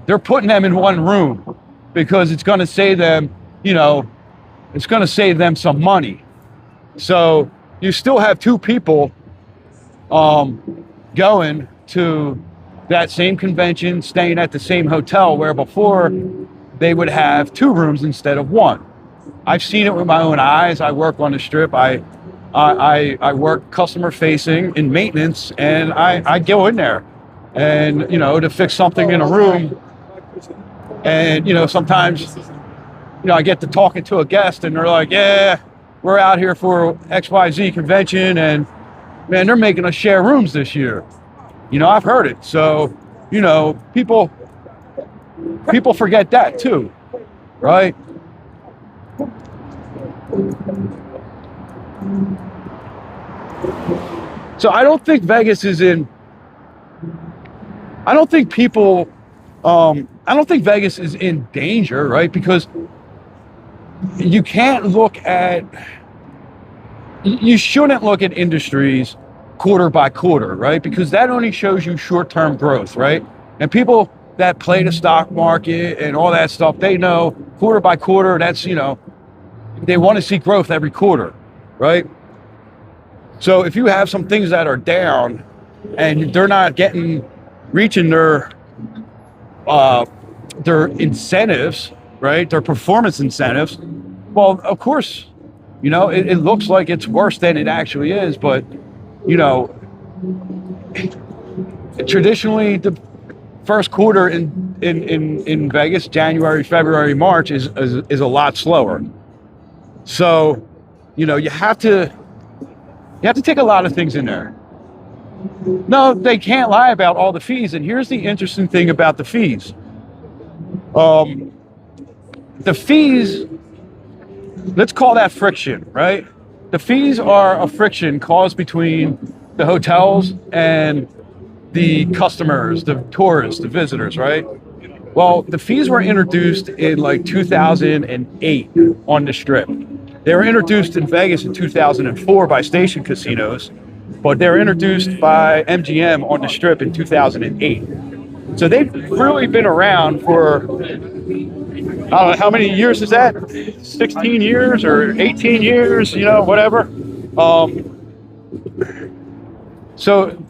they're putting them in one room because it's going to save them, you know, it's going to save them some money. So you still have two people going to that same convention, staying at the same hotel, where before they would have two rooms instead of one. I've seen it with my own eyes. I work on the Strip. I work customer facing in maintenance, and I go in there and, you know, to fix something in a room. And, you know, sometimes, you know, I get to talking to a guest and they're like, yeah, we're out here for XYZ convention, and man, they're making us share rooms this year. You know, I've heard it. So, you know, people forget that too, right? So I don't think Vegas is in, I don't think Vegas is in danger, right? Because you shouldn't look at industries quarter by quarter, right? Because that only shows you short-term growth, right? And people that play the stock market and all that stuff, they know quarter by quarter, that's, you know, they want to see growth every quarter, right? So if you have some things that are down and they're not reaching their incentives, right? Their performance incentives, well, of course, you know, it looks like it's worse than it actually is, but, you know, traditionally the first quarter in Vegas, January, February, March is a lot slower. So, you know, you have to take a lot of things in there. No, they can't lie about all the fees. And here's the interesting thing about the fees. the fees, let's call that friction, right? The fees are a friction caused between the hotels and the customers, the tourists, the visitors, right? Well, the fees were introduced in like 2008 on the Strip. They were introduced in Vegas in 2004 by Station Casinos, but they were introduced by MGM on the Strip in 2008. So they've really been around for, I don't know, how many years is that? 16 years or 18 years, you know, whatever. So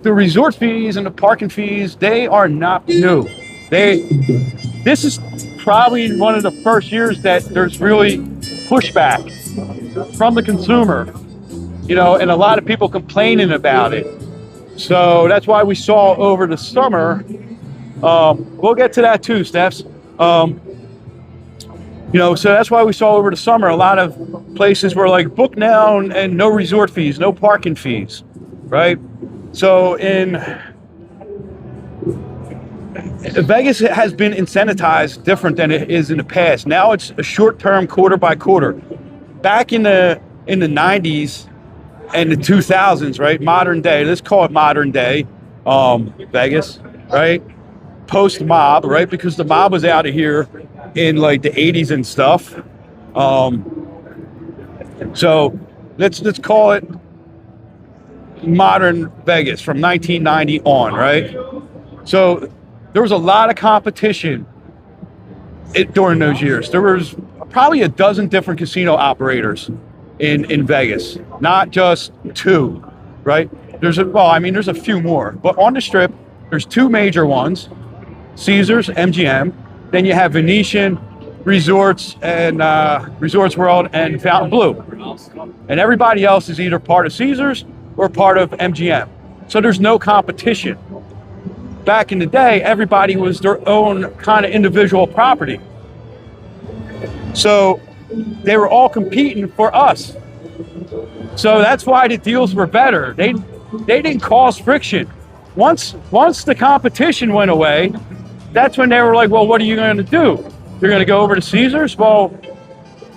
the resort fees and the parking fees, they are not new. This is probably one of the first years that there's really pushback from the consumer, you know, and a lot of people complaining about it. So that's why we saw over the summer, we'll get to that too, Stephs. You know, so that's why we saw over the summer a lot of places were like book now and no resort fees, no parking fees, right? So in Vegas has been incentivized different than it is in the past. Now it's a short-term, quarter by quarter. Back in the 90s and the 2000s, right? Modern day, let's call it modern day, Vegas, right? Post-mob, right? Because the mob was out of here in like the 80s and stuff. So let's call it modern Vegas from 1990 on, right? So there was a lot of competition during those years. There was probably a dozen different casino operators in Vegas, not just two, right? There's a few more, but on the Strip, there's two major ones, Caesars, MGM. Then you have Venetian, Resorts, and Resorts World, and Fontainebleau. And everybody else is either part of Caesars or part of MGM. So there's no competition. Back in the day, everybody was their own kind of individual property. So they were all competing for us. So that's why the deals were better. They didn't cause friction. Once the competition went away, that's when they were like, well, what are you going to do? You're going to go over to Caesars? Well,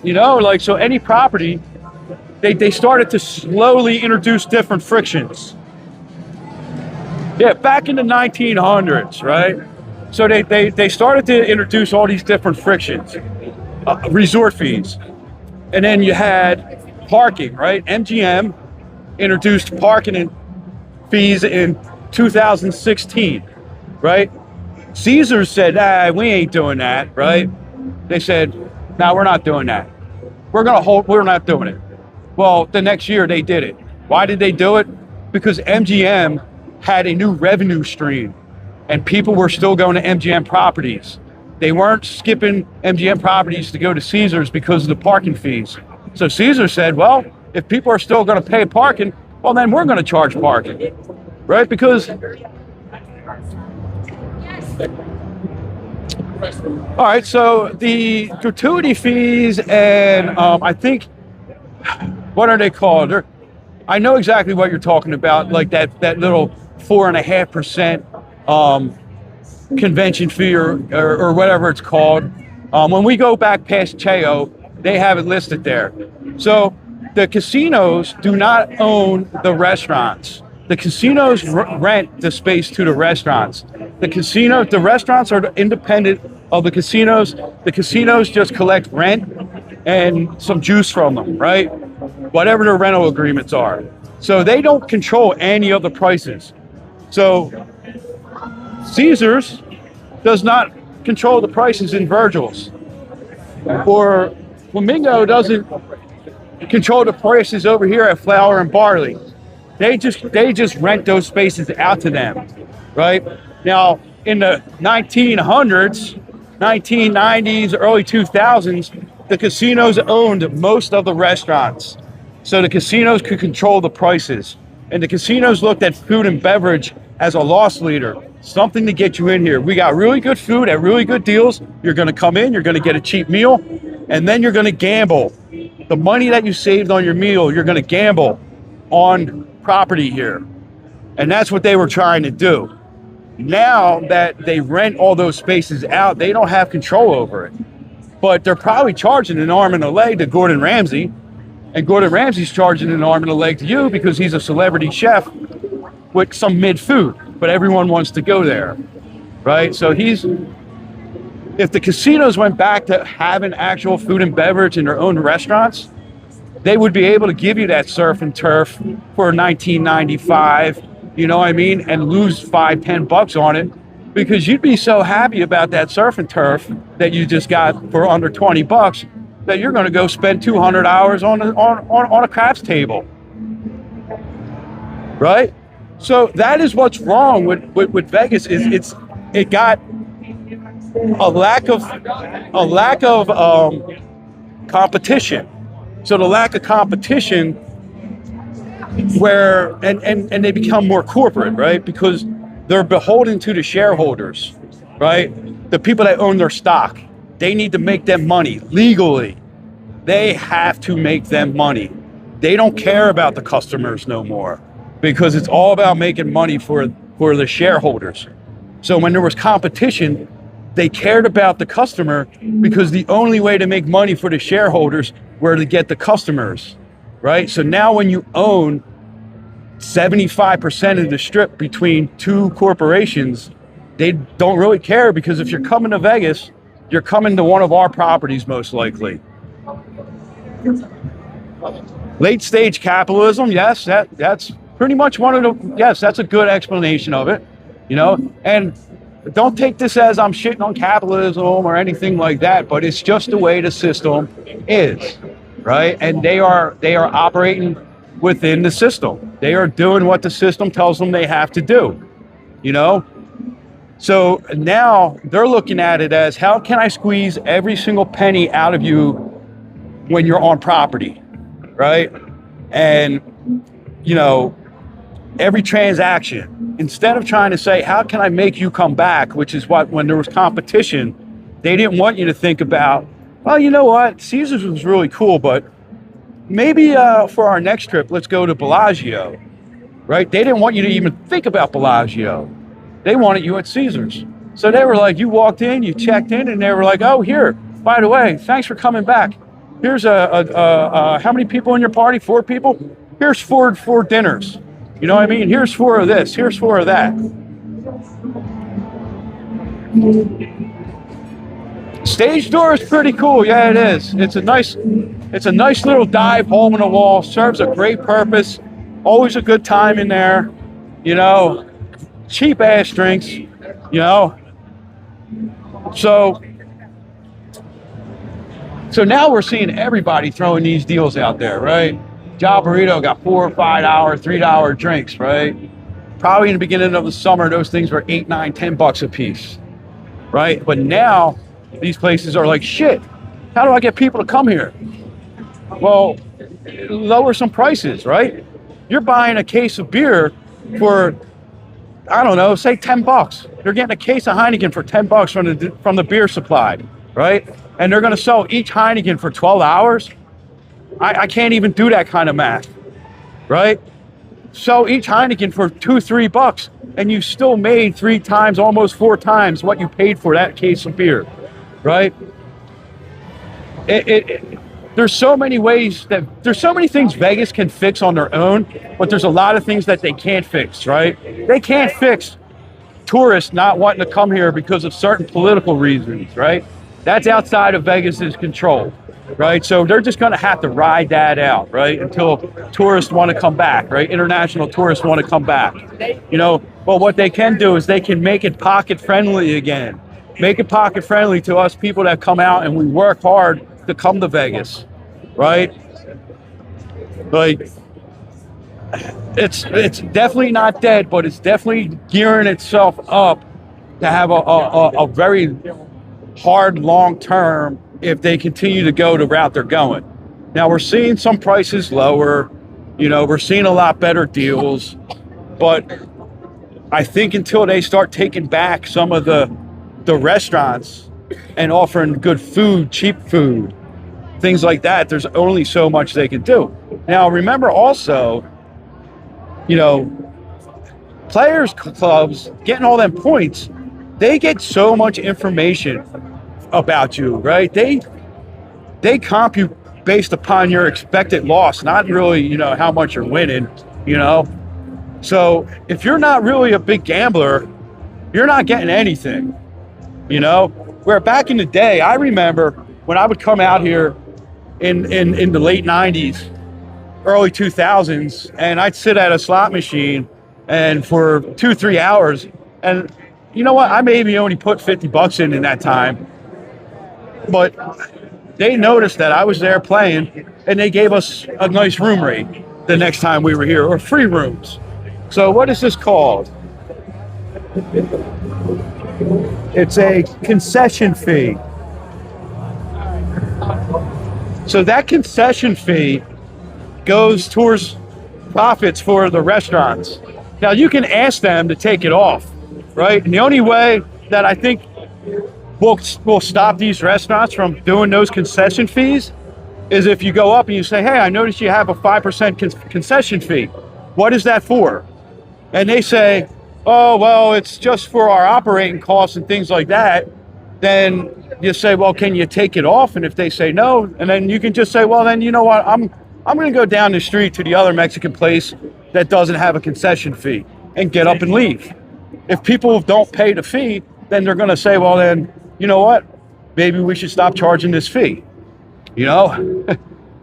you know, like, so any property, they started to slowly introduce different frictions. Yeah, back in the 1900s, right? So they started to introduce all these different frictions, resort fees. And then you had parking, right? MGM introduced parking fees in 2016, right? Caesars said, we ain't doing that, right? They said, no, we're not doing that. We're not doing it. Well, the next year they did it. Why did they do it? Because MGM had a new revenue stream and people were still going to MGM properties. They weren't skipping MGM properties to go to Caesars because of the parking fees. So Caesars said, well, if people are still going to pay parking, well, then we're going to charge parking, right? Because all right, so the gratuity fees and I think, what are they called? I know exactly what you're talking about, like that little 4.5% convention fee or whatever it's called. When we go back past Cheo, they have it listed there. So the casinos do not own the restaurants. The casinos rent the space to the restaurants. The restaurants are independent of the casinos. The casinos just collect rent and some juice from them, right? Whatever their rental agreements are. So they don't control any of the prices. So Caesars does not control the prices in Virgil's. Or Flamingo doesn't control the prices over here at Flower and Barley. They just rent those spaces out to them, right? Now, in the 1900s, 1990s, early 2000s, the casinos owned most of the restaurants. So the casinos could control the prices. And the casinos looked at food and beverage as a loss leader, something to get you in here. We got really good food at really good deals. You're going to come in, you're going to get a cheap meal, and then you're going to gamble. The money that you saved on your meal, you're going to gamble on property here. And that's what they were trying to do. Now that they rent all those spaces out, they don't have control over it. but they're probably charging an arm and a leg to Gordon Ramsay, and Gordon Ramsay's charging an arm and a leg to you because he's a celebrity chef with some mid food, but everyone wants to go there, right? So if the casinos went back to having actual food and beverage in their own restaurants, they would be able to give you that surf and turf for $19.95, you know what I mean, and lose $5-10 on it, because you'd be so happy about that surf and turf that you just got for under $20 that you're going to go spend 200 hours on a craps table, right? So that is what's wrong with Vegas. Is it got a lack of competition. So the lack of competition, where and they become more corporate, right? Because they're beholden to the shareholders, right? The people that own their stock. They need to make them money legally. They have to make them money. They don't care about the customers no more, because it's all about making money for the shareholders. So when there was competition, they cared about the customer, because the only way to make money for the shareholders were to get the customers, right? So now when you own 75% of the strip between two corporations, they don't really care, because if you're coming to Vegas, you're coming to one of our properties most likely. Late stage capitalism, yes, that's pretty much that's a good explanation of it, you know. And don't take this as I'm shitting on capitalism or anything like that, but it's just the way the system is, right? And they are operating within the system. They are doing what the system tells them they have to do, you know? So now they're looking at it as, how can I squeeze every single penny out of you when you're on property, right? And, you know, every transaction, instead of trying to say, how can I make you come back, which is what, when there was competition, they didn't want you to think about, well, you know what, Caesars was really cool, but maybe for our next trip, let's go to Bellagio, right? They didn't want you to even think about Bellagio. They wanted you at Caesars. So they were like, you walked in, you checked in, and they were like, oh, here, by the way, thanks for coming back. Here's how many people in your party? 4 people? Here's four dinners. You know what I mean? Here's 4 of this, here's 4 of that. Stage door is pretty cool. Yeah, it is. It's a nice little dive hole in the wall. Serves a great purpose. Always a good time in there. You know, cheap ass drinks. You know. So now we're seeing everybody throwing these deals out there, right? Job Burrito got 4 or 5 hour, $3 drinks, right? Probably in the beginning of the summer, those things were $8, $9, $10 a piece, right? But now these places are like, shit, how do I get people to come here? Well, lower some prices, right? You're buying a case of beer for, I don't know, say $10. They're getting a case of Heineken for $10 from the beer supply, right? And they're going to sell each Heineken for 12 hours. I can't even do that kind of math, right? Sell each Heineken for $2-3, and you still made 3 times, almost 4 times what you paid for that case of beer, right? There's so many things Vegas can fix on their own, but there's a lot of things that they can't fix, right? They can't fix tourists not wanting to come here because of certain political reasons, right? That's outside of Vegas's control, right? So they're just going to have to ride that out, right? Until tourists want to come back, right? International tourists want to come back, you know. Well, what they can do is they can make it pocket friendly again. Make it pocket friendly to us people that come out and we work hard to come to Vegas, right? Like, it's definitely not dead, but it's definitely gearing itself up to have a very hard long term if they continue to go the route they're going. Now we're seeing some prices lower, you know, we're seeing a lot better deals, but I think until they start taking back some of the restaurants and offering good food, cheap food, things like that, there's only so much they can do. Now remember also, you know, players clubs getting all them points, they get so much information about you, right? They comp you based upon your expected loss, not really, you know, how much you're winning, you know? So if you're not really a big gambler, you're not getting anything, you know? Where back in the day, I remember when I would come out here in the late 90s, early 2000s, and I'd sit at a slot machine and for 2-3 hours, and you know what, I maybe only put $50 in that time, but they noticed that I was there playing, and they gave us a nice room rate the next time we were here, or free rooms. So what is this called? It's a concession fee. So that concession fee goes towards profits for the restaurants. Now you can ask them to take it off, right? And the only way that I think we'll stop these restaurants from doing those concession fees is if you go up and you say, hey, I noticed you have a 5% concession fee. What is that for? And they say, oh, well, it's just for our operating costs and things like that. Then you say, well, can you take it off? And if they say no, and then you can just say, well, then you know what? I'm going to go down the street to the other Mexican place that doesn't have a concession fee and get up and leave. If people don't pay the fee, then they're going to say, well, then, you know what? Maybe we should stop charging this fee, you know?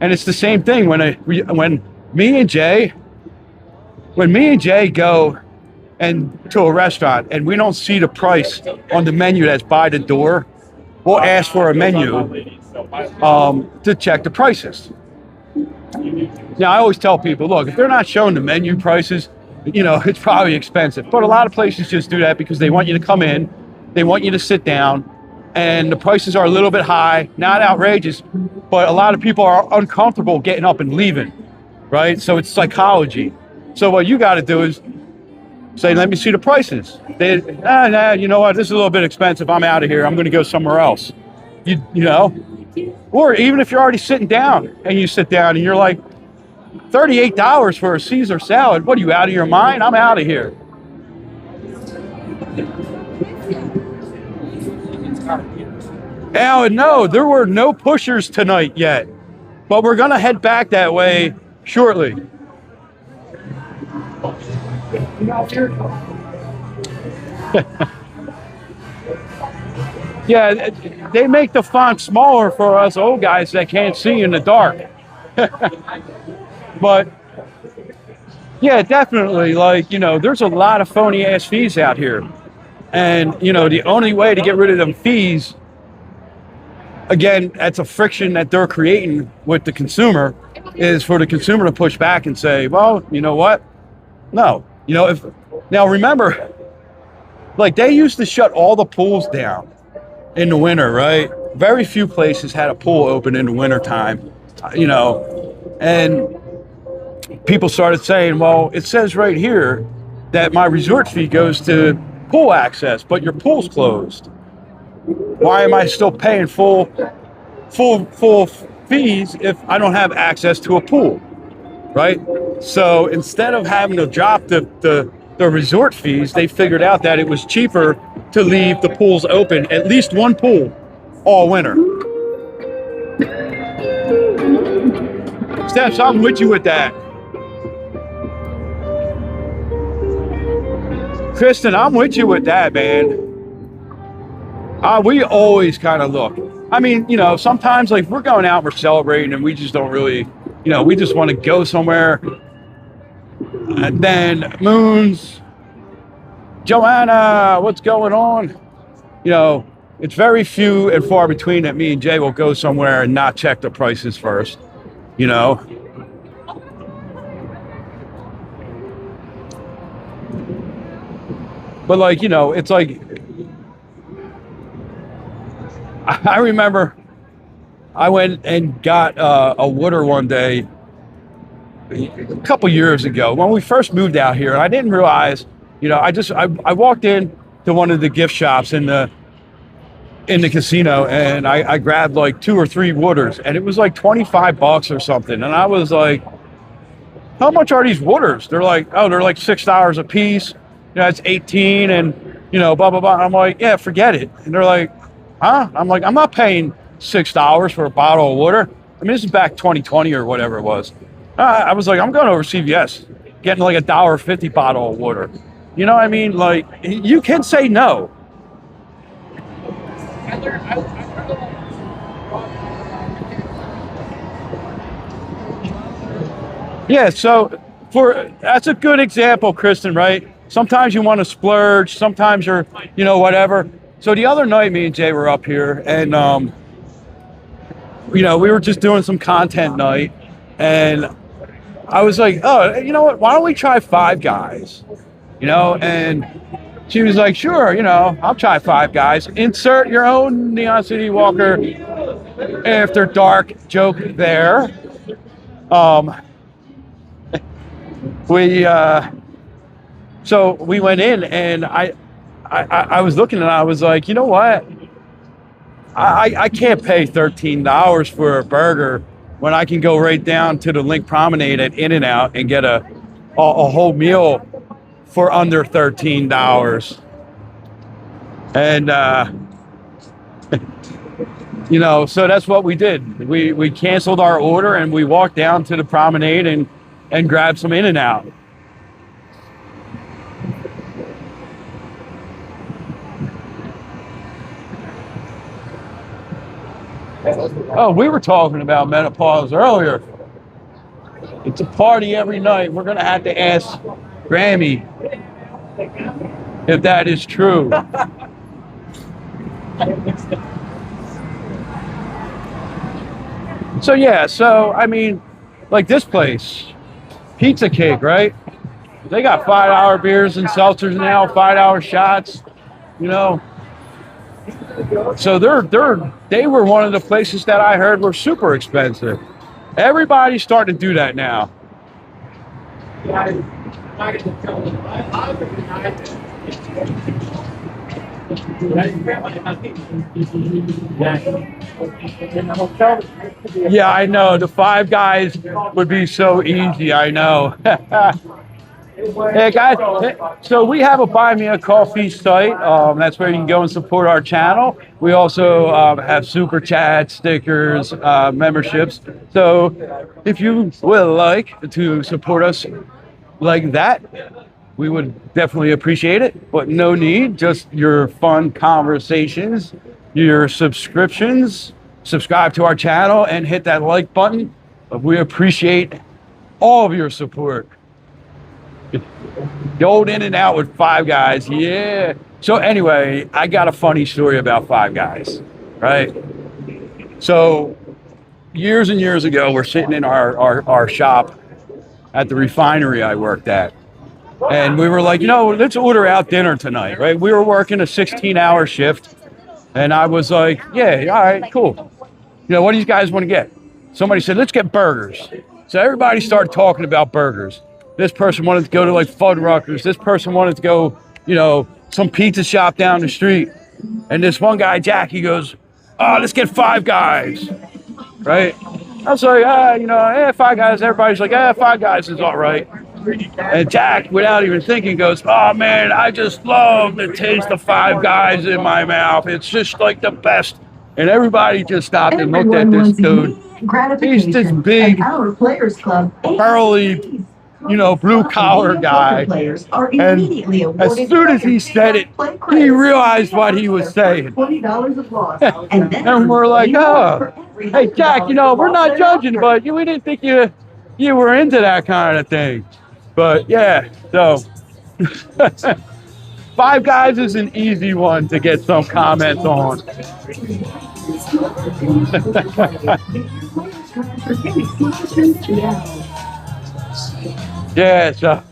And it's the same thing when me and Jay go and to a restaurant and we don't see the price on the menu that's by the door, we'll ask for a menu to check the prices. Now, I always tell people, look, if they're not showing the menu prices, you know, it's probably expensive. But a lot of places just do that because they want you to come in, they want you to sit down, and the prices are a little bit high, not outrageous, but a lot of people are uncomfortable getting up and leaving, right? So it's psychology. So what you got to do is say, let me see the prices. They, you know what, this is a little bit expensive. I'm out of here. I'm going to go somewhere else. You know? Or even if you're already sitting down and you sit down and you're like, $38 for a Caesar salad. What are you, out of your mind? I'm out of here. Now, no, there were no pushers tonight yet, but we're going to head back that way shortly. Yeah, they make the font smaller for us old guys that can't see in the dark. But yeah, definitely, like, you know, there's a lot of phony ass fees out here. And, you know, the only way to get rid of them fees, again, that's a friction that they're creating with the consumer, is for the consumer to push back and say, well, you know what? No. You know, now remember, like, they used to shut all the pools down in the winter, right? Very few places had a pool open in the wintertime, you know, and people started saying, well, it says right here that my resort fee goes to pool access, but your pool's closed. Why am I still paying full fees if I don't have access to a pool, right? So instead of having to drop the resort fees, they figured out that it was cheaper to leave the pools open, at least one pool, all winter. Steps, I'm with you with that. Kristen, I'm with you with that, man. We always kind of look. I mean, you know, sometimes, like, we're going out, we're celebrating, and we just don't really, you know, we just want to go somewhere. And then Moons, Joanna, what's going on? You know, it's very few and far between that me and Jay will go somewhere and not check the prices first, you know. But, like, you know, it's like, I remember I went and got a wooder one day a couple years ago when we first moved out here. And I didn't realize, you know, I walked in to one of the gift shops in the casino, and I grabbed like 2 or 3 wooders, and it was like $25 or something. And I was like, how much are these wooders? They're like, oh, they're like $6 a piece. You know, it's 18 and, you know, blah, blah, blah. And I'm like, yeah, forget it. And they're like, huh? I'm like, I'm not paying $6 for a bottle of water. I mean, this is back 2020 or whatever it was. I was like, I'm going over CVS, getting like $1.50 bottle of water. You know what I mean? Like, you can say no. Yeah, so that's a good example, Kristen, right? Sometimes you want to splurge, sometimes you're, whatever. So the other night, me and Jay were up here, and we were just doing some content night, and I was like, oh, you know what? Why don't we try Five Guys? And she was like, sure, I'll try Five Guys. Insert your own Neon City Walker after dark joke there. So we went in, and I was looking, and I was like, you know what? I can't pay $13 for a burger when I can go right down to the Link Promenade at In-N-Out and get a whole meal for under $13. And so that's what we did. We canceled our order, and we walked down to the promenade and grabbed some In-N-Out. Oh, we were talking about menopause earlier. It's a party every night. We're going to have to ask Grammy if that is true. So I mean, like this place, Pizza Cake, right? They got $5 beers and seltzers now, $5 shots, So they were one of the places that I heard were super expensive. Everybody's starting to do that now. Yeah, I know. The Five Guys would be so easy. I know. Hey guys, so we have a Buy Me a Coffee site. That's where you can go and support our channel. We also have super chats, stickers, memberships. So if you would like to support us like that, we would definitely appreciate it. But no need, just your fun conversations, your subscriptions, subscribe to our channel, and hit that like button. We appreciate all of your support. The old In-N-Out with Five Guys, yeah. So anyway, I got a funny story about Five Guys, right? So years and years ago, we're sitting in our shop at the refinery I worked at. And we were like, let's order out dinner tonight, right? We were working a 16-hour shift. And I was like, yeah, all right, cool. What do you guys want to get? Somebody said, let's get burgers. So everybody started talking about burgers. This person wanted to go to like Fuddruckers. This person wanted to go, some pizza shop down the street. And this one guy, Jack, he goes, oh, let's get Five Guys, right? I was like, Five Guys. Everybody's like, Five Guys is all right. And Jack, without even thinking, goes, oh man, I just love the taste of Five Guys in my mouth. It's just like the best. And everybody just stopped and looked at this dude. He's this big, burly, blue collar guy. And as soon as he said it, he realized what he was saying. And we're like, oh, hey Jack, we're not judging, but we didn't think you were into that kind of thing. But yeah, so Five Guys is an easy one to get some comments on. Yeah, so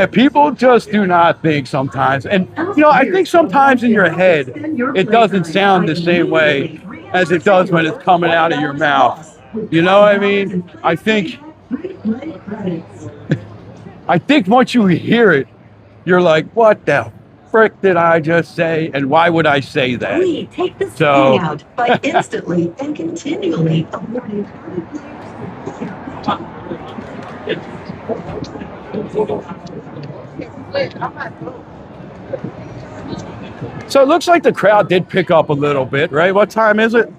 people just do not think sometimes. And I think sometimes in your head it doesn't sound the same way as it does when it's coming out of your mouth. You know what I mean? I think once you hear it, you're like, what the frick did I just say? And why would I say that? We take this thing out by instantly and continually avoiding. So it looks like the crowd did pick up a little bit, right? What time is it?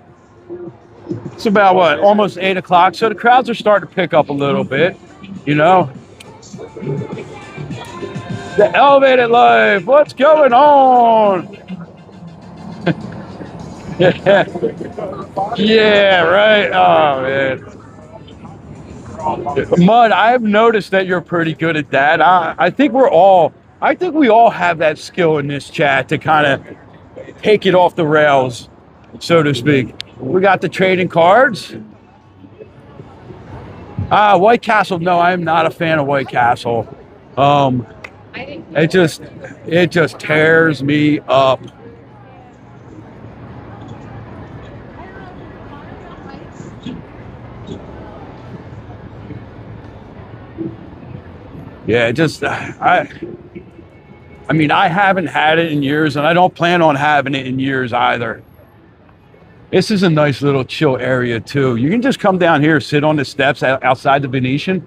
It's about what? Almost 8 o'clock. So the crowds are starting to pick up a little bit, you know? The elevated life, what's going on? Yeah. Yeah, right. Oh man. Mud, I've noticed that you're pretty good at that. I think we all have that skill in this chat to kind of take it off the rails, so to speak. We got the trading cards. White Castle. No, I'm not a fan of White Castle. It just tears me up. Yeah, I mean, I haven't had it in years, and I don't plan on having it in years either. This is a nice little chill area too. You can just come down here, sit on the steps outside the Venetian,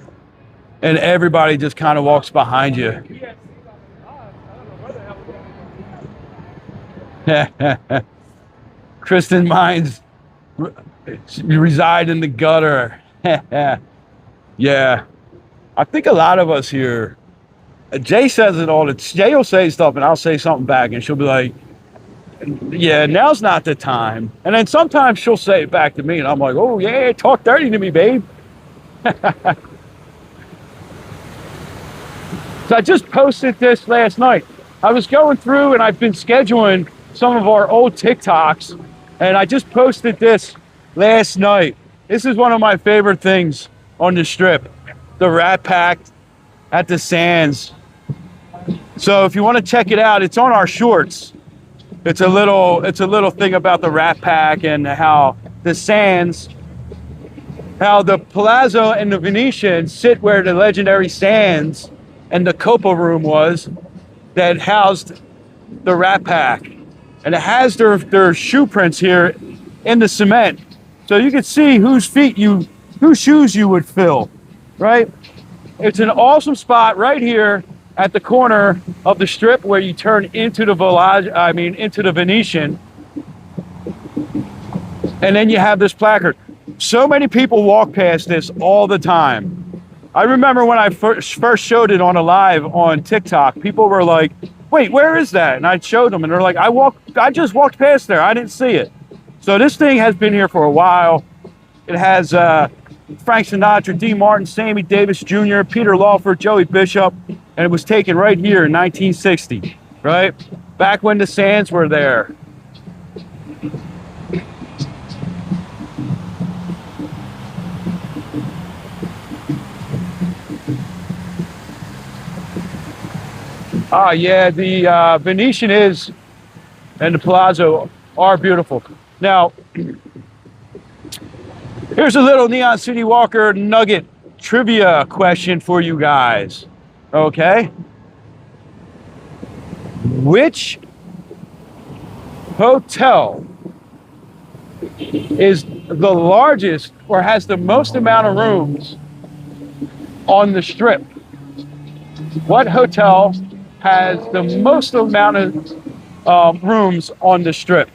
and everybody just kind of walks behind you. Kristen Mines reside in the gutter. Yeah, I think a lot of us here. Jay says it all. Jay will say stuff, and I'll say something back, and she'll be like, "Yeah, now's not the time." And then sometimes she'll say it back to me, and I'm like, "Oh yeah, talk dirty to me, babe." So I just posted this last night. I was going through, and I've been scheduling some of our old TikToks, and I just posted this last night. This is one of my favorite things on the Strip, the Rat Pack at the Sands. So if you want to check it out, it's on our shorts. It's a little thing about the Rat Pack and how the Sands, how the Palazzo and the Venetian sit where the legendary Sands and the Copa room was that housed the Rat Pack. And it has their shoe prints here in the cement. So you can see whose shoes you would fill, right? It's an awesome spot right here at the corner of the Strip where you turn into the into the Venetian. And then you have this placard. So many people walk past this all the time. I remember when I first showed it on a live on TikTok, people were like, "Wait, where is that?" And I showed them, and they're like, I just walked past there. I didn't see it. So this thing has been here for a while. It has Frank Sinatra, D. Martin, Sammy Davis Jr., Peter Lawford, Joey Bishop, and it was taken right here in 1960, right? Back when the Sands were there. Yeah, the Venetian is, and the Palazzo are beautiful. Now, here's a little Neon City Walker nugget trivia question for you guys, okay? Which hotel is the largest or has the most amount of rooms on the Strip? What hotel has the most amount of rooms on the Strip?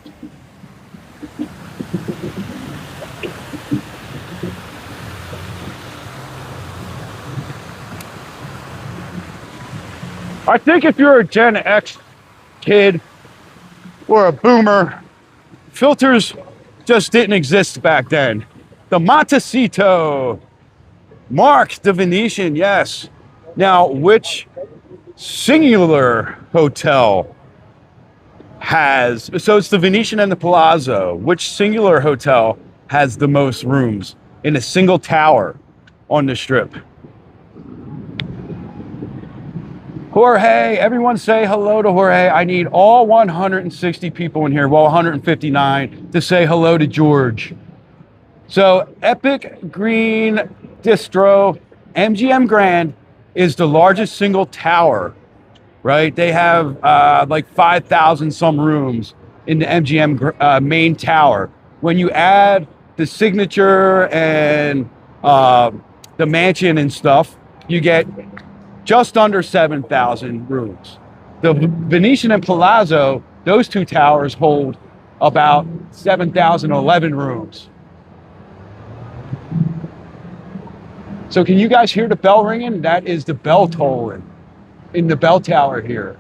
I think if you're a Gen X kid or a boomer, filters just didn't exist back then. The Montecito, Mark the Venetian, yes. Now, which singular hotel has, so it's the Venetian and the Palazzo, which singular hotel has the most rooms in a single tower on the Strip? Jorge, everyone say hello to Jorge. I need all 160 people in here, well, 159, to say hello to George. So Epic Green Distro, MGM Grand, is the largest single tower, right? They have like 5,000 some rooms in the MGM main tower. When you add the Signature and the Mansion and stuff, you get just under 7,000 rooms. The Venetian and Palazzo, those two towers hold about 7,011 rooms. So can you guys hear the bell ringing? That is the bell tolling in the bell tower here.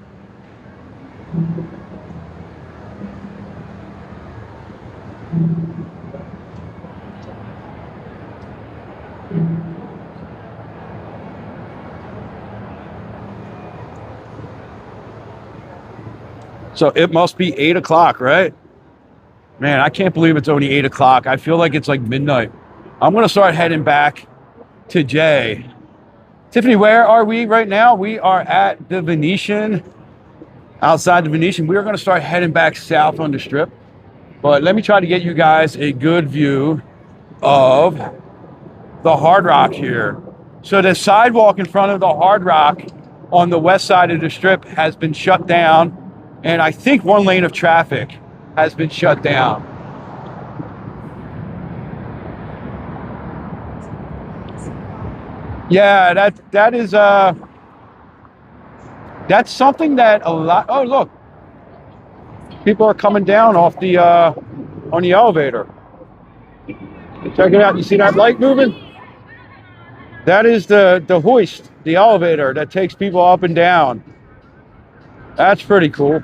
So it must be 8 o'clock, right? Man, I can't believe it's only 8 o'clock. I feel like it's like midnight. I'm gonna start heading back to Jay. Tiffany, where are we right now? We are at the Venetian, outside the Venetian. We are gonna start heading back south on the Strip. But let me try to get you guys a good view of the Hard Rock here. So the sidewalk in front of the Hard Rock on the west side of the Strip has been shut down, and I think one lane of traffic has been shut down. Yeah, that is that's something that a lot. Oh, look, people are coming down off the on the elevator. Check it out. You see that light moving? That is the hoist, the elevator that takes people up and down. That's pretty cool.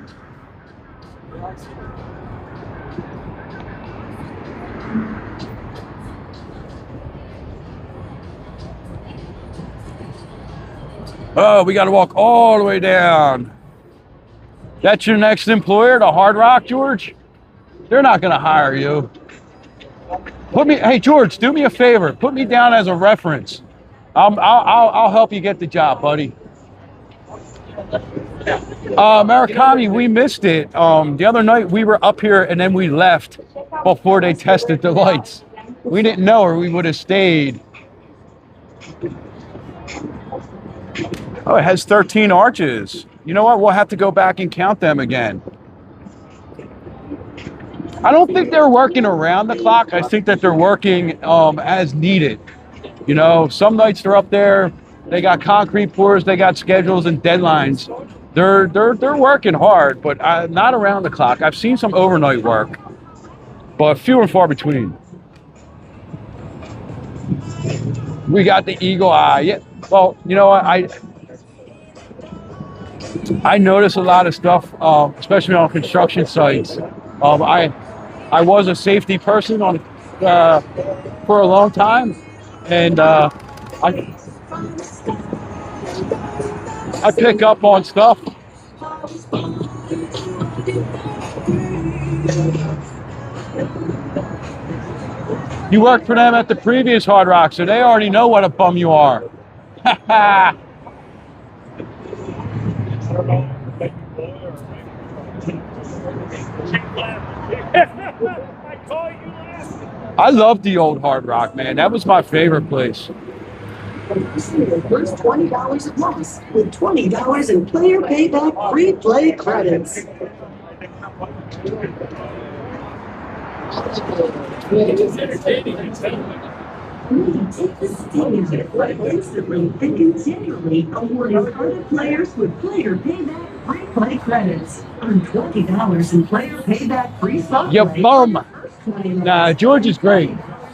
Oh, we got to walk all the way down. That's your next employer, the Hard Rock, George? They're not going to hire you. Hey, George, do me a favor. Put me down as a reference. I'll help you get the job, buddy. Murakami, we missed it. The other night we were up here and then we left before they tested the lights. We didn't know, or we would have stayed. Oh, it has 13 arches. You know what? We'll have to go back and count them again. I don't think they're working around the clock. I think that they're working as needed. You know, some nights they're up there. They got concrete pours. They got schedules and deadlines. They're working hard, but not around the clock. I've seen some overnight work, but few and far between. We got the eagle eye. Yeah. Well, you know what? I notice a lot of stuff, especially on construction sites. I was a safety person on for a long time, and I pick up on stuff. You worked for them at the previous Hard Rock, so they already know what a bum you are. I love the old Hard Rock, man. That was my favorite place. First $20 at once with $20 in player payback free play credits. Instantly and continually awarding carded players with player payback free play credits. Earn $20 in player payback free software. You bum. Nah, George is great.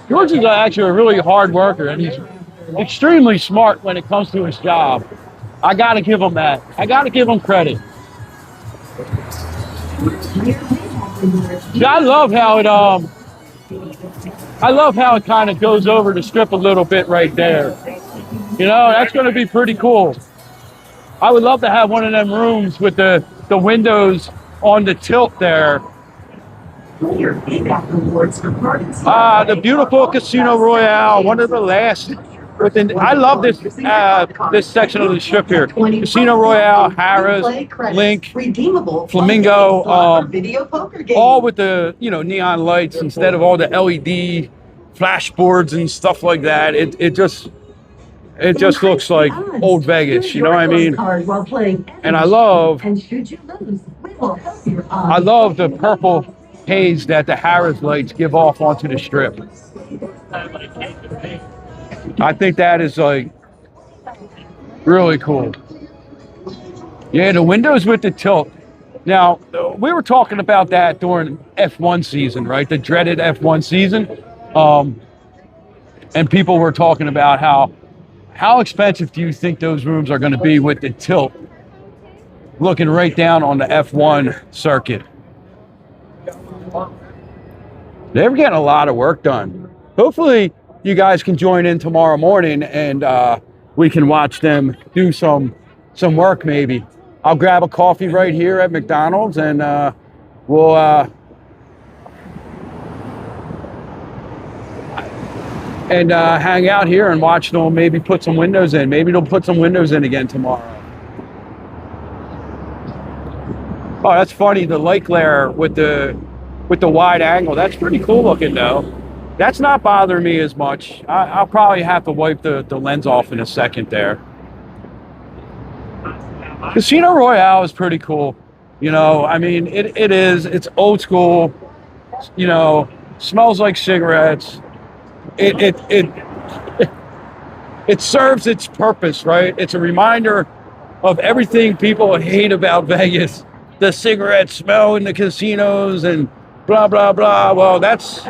George is actually a really hard worker, and he's extremely smart when it comes to his job. I got to give him that. I got to give him credit. See, I love how it kind of goes over the Strip a little bit right there. You know, that's going to be pretty cool. I would love to have one of them rooms with the windows on the tilt there. The beautiful Casino Royale, one of the last. I love this this section of the Strip here. Casino Royale, Harrah's, Link, Flamingo, all with the neon lights instead of all the LED flashboards and stuff like that. It just looks like old Vegas, you know what I mean? And I love the purple haze that the Harrah's lights give off onto the Strip. I think that is like really cool. Yeah, the windows with the tilt Now, we were talking about that during F1 season, right? The dreaded F1 season. And people were talking about how expensive do you think those rooms are going to be with the tilt looking right down on the F1 circuit? They're getting a lot of work done. Hopefully you guys can join in tomorrow morning and we can watch them do some work maybe. I'll grab a coffee right here at McDonald's and we'll hang out here and watch them maybe put some windows in. Maybe they'll put some windows in again tomorrow. Oh, that's funny, the light glare with the wide angle. That's pretty cool looking though. That's not bothering me as much. I'll probably have to wipe the lens off in a second there. Casino Royale is pretty cool. You know, I mean, it is. It's old school. You know, smells like cigarettes. It serves its purpose, right? It's a reminder of everything people hate about Vegas. The cigarette smell in the casinos and blah, blah, blah. Well, that's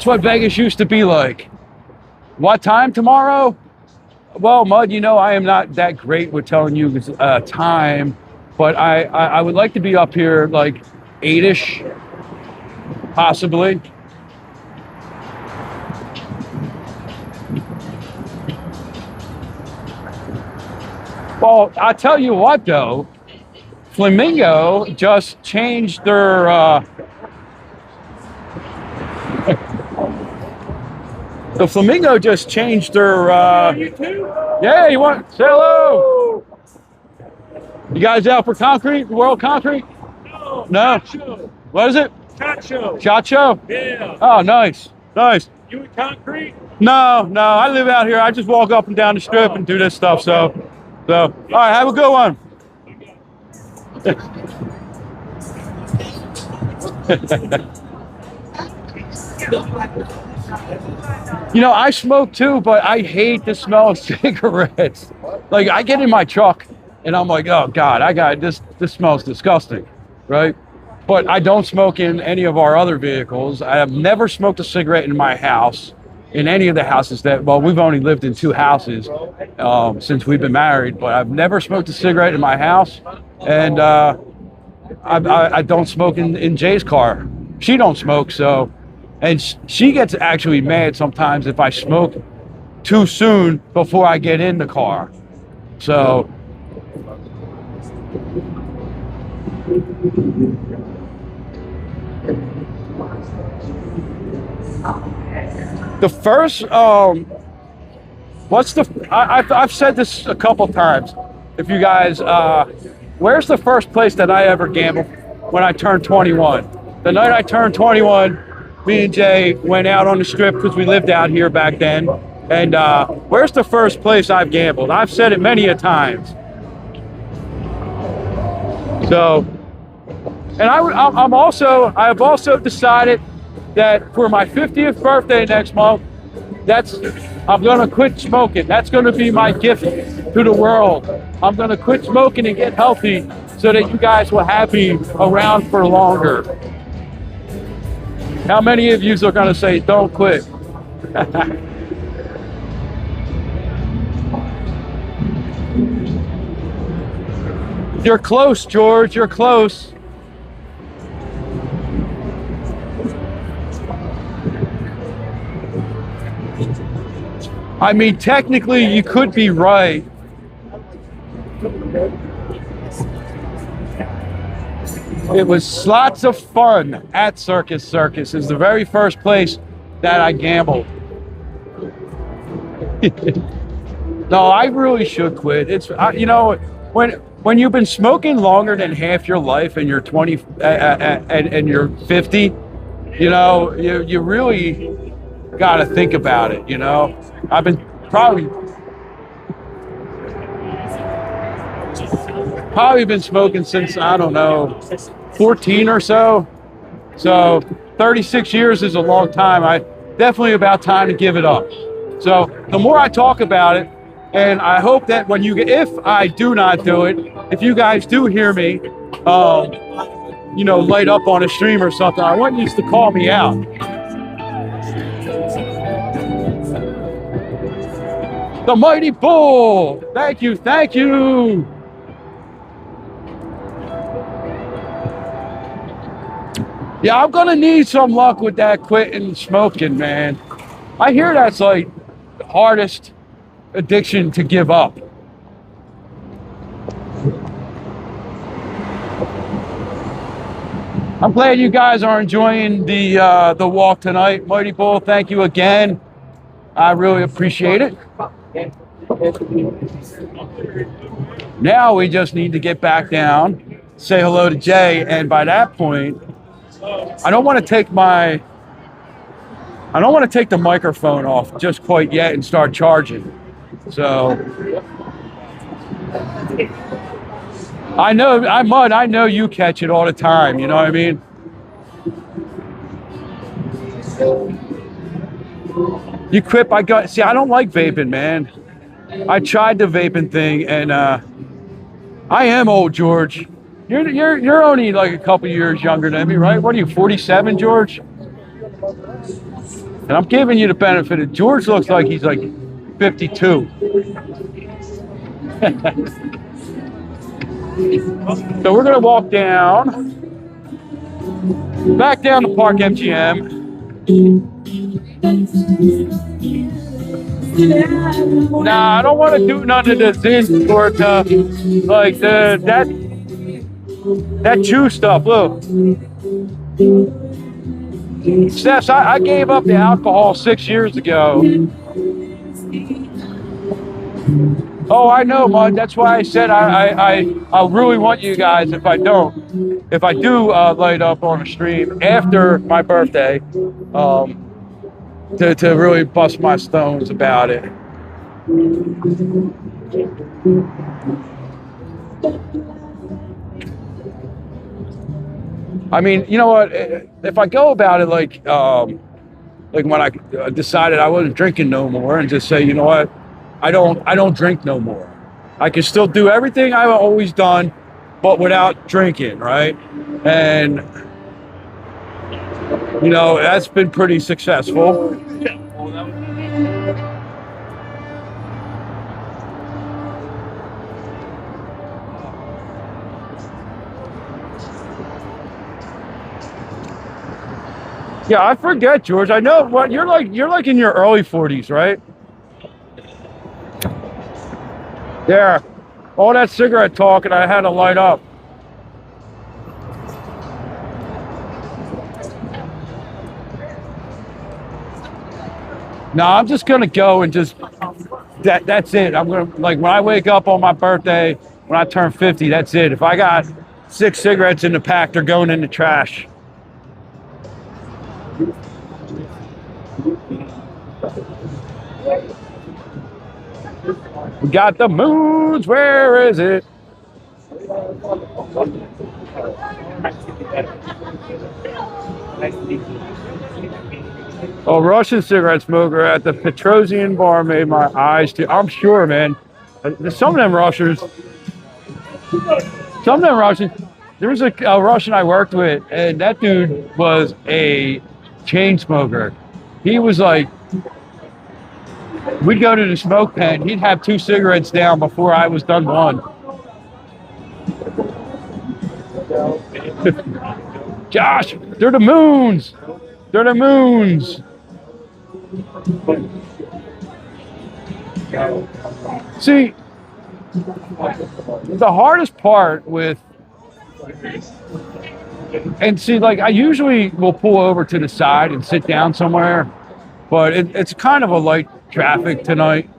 what Vegas used to be like. What time tomorrow? Well, Mud, you know, I am not that great with telling you time, but I would like to be up here like 8-ish, possibly. Well, I'll tell you what, though. Flamingo just changed their... The Flamingo just changed their... Yeah, you want... Say hello! You guys out for concrete? World Concrete? No? What is it? Shot show. Shot show? Yeah. Oh, nice. Nice. You in concrete? No, I live out here. I just walk up and down the strip and do this stuff, so all right, have a good one. You know, I smoke too, but I hate the smell of cigarettes. Like, I get in my truck and I'm like, oh God, this smells disgusting, right? But I don't smoke in any of our other vehicles. I have never smoked a cigarette in my house, in any of the houses we've only lived in 2 houses since we've been married, but I've never smoked a cigarette in my house. And I don't smoke in Jay's car. She don't smoke, so, and she gets actually mad sometimes if I smoke too soon before I get in the car. So, the first, I've said this a couple times. If you guys, where's the first place that I ever gambled when I turned 21? The night I turned 21, me and Jay went out on the strip because we lived out here back then. And where's the first place I've gambled? I've said it many a times. So, and I've also decided that for my 50th birthday next month, I'm gonna quit smoking. That's gonna be my gift to the world. I'm gonna quit smoking and get healthy so that you guys will have me around for longer. How many of you are gonna say, don't quit? You're close, George, you're close. I mean, technically, you could be right. It was lots of fun at Circus Circus. It's the very first place that I gambled. No, I really should quit. It's you know, when you've been smoking longer than half your life and you're 20 and you're 50, you know, you really got to think about it, you know. I've been probably been smoking since, I don't know, 14 or so. So 36 years is a long time. Definitely about time to give it up. So the more I talk about it, And I hope that when you get, if I do not do it, if you guys do hear me, you know, light up on a stream or something, I want you to call me out. The Mighty Bull. Thank you. Thank you. Yeah, I'm gonna need some luck with that quitting smoking, man. I hear that's like the hardest addiction to give up. I'm glad you guys are enjoying the walk tonight. Mighty Bull, thank you again. I really appreciate it. Now we just need to get back down, say hello to Jay, and by that point, I don't want to take the microphone off just quite yet and start charging. So I know you catch it all the time, you know what I mean? You quit, I don't like vaping, man. I tried the vaping thing, and I am old, George. You're only like a couple years younger than me, right? What are you, 47, George? And I'm giving you the benefit of George looks like he's like 52. So we're gonna walk down, back down to Park MGM. Nah, I don't want to do none of the Zin or like that chew stuff. Look, Steph, I gave up the alcohol 6 years ago. Oh, I know, Mud. That's why I said I really want you guys, if I do light up on a stream after my birthday, to really bust my stones about it. I mean, you know what? If I go about it like when I decided I wasn't drinking no more, and just say, you know what, I don't drink no more. I can still do everything I've always done, but without drinking, right? And you know, that's been pretty successful. Yeah, I forget, George. I know what you're like in your early 40s, right? There. All that cigarette talk, and I had to light up. No, I'm just gonna go and just that's it. I'm gonna, like, when I wake up on my birthday, when I turn 50, that's it. If I got 6 cigarettes in the pack, they're going in the trash. We got the moons. Where is it? Oh, Russian cigarette smoker at the Petrosian bar made my eyes too. I'm sure, man. Some of them Russians. There was a Russian I worked with, and that dude was a chain smoker. He was like, we'd go to the smoke pen, he'd have 2 cigarettes down before I was done one. Josh, they're the moons. They're the moons. See, the hardest part with, and see, like, I usually will pull over to the side and sit down somewhere, but it's kind of a light traffic tonight,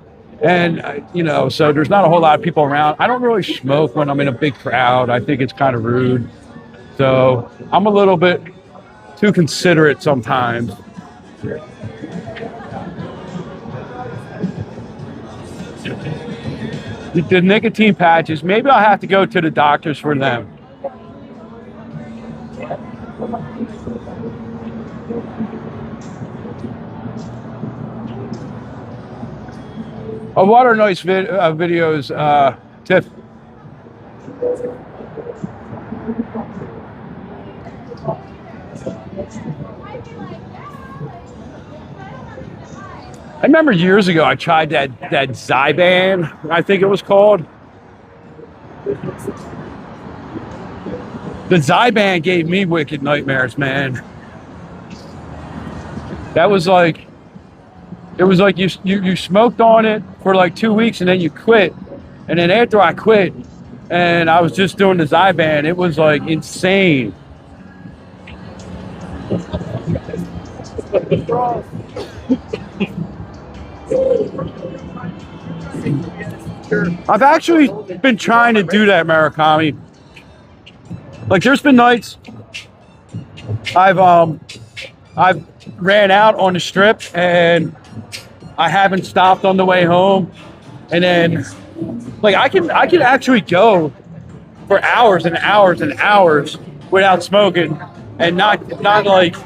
and you know, so there's not a whole lot of people around. I don't really smoke when I'm in a big crowd. I think it's kind of rude, so I'm a little bit too considerate sometimes. The nicotine patches, maybe I'll have to go to the doctors for them. Oh, water noise videos, Tiff. I remember years ago I tried that Zyban, I think it was called. The Zyban gave me wicked nightmares, man. That was like, it was like you smoked on it for like 2 weeks and then you quit. And then after I quit and I was just doing the Zyban, it was like insane. I've actually been trying to do that, Murakami. Like there's been nights I've ran out on the strip and I haven't stopped on the way home, and then like I can actually go for hours and hours and hours without smoking and not like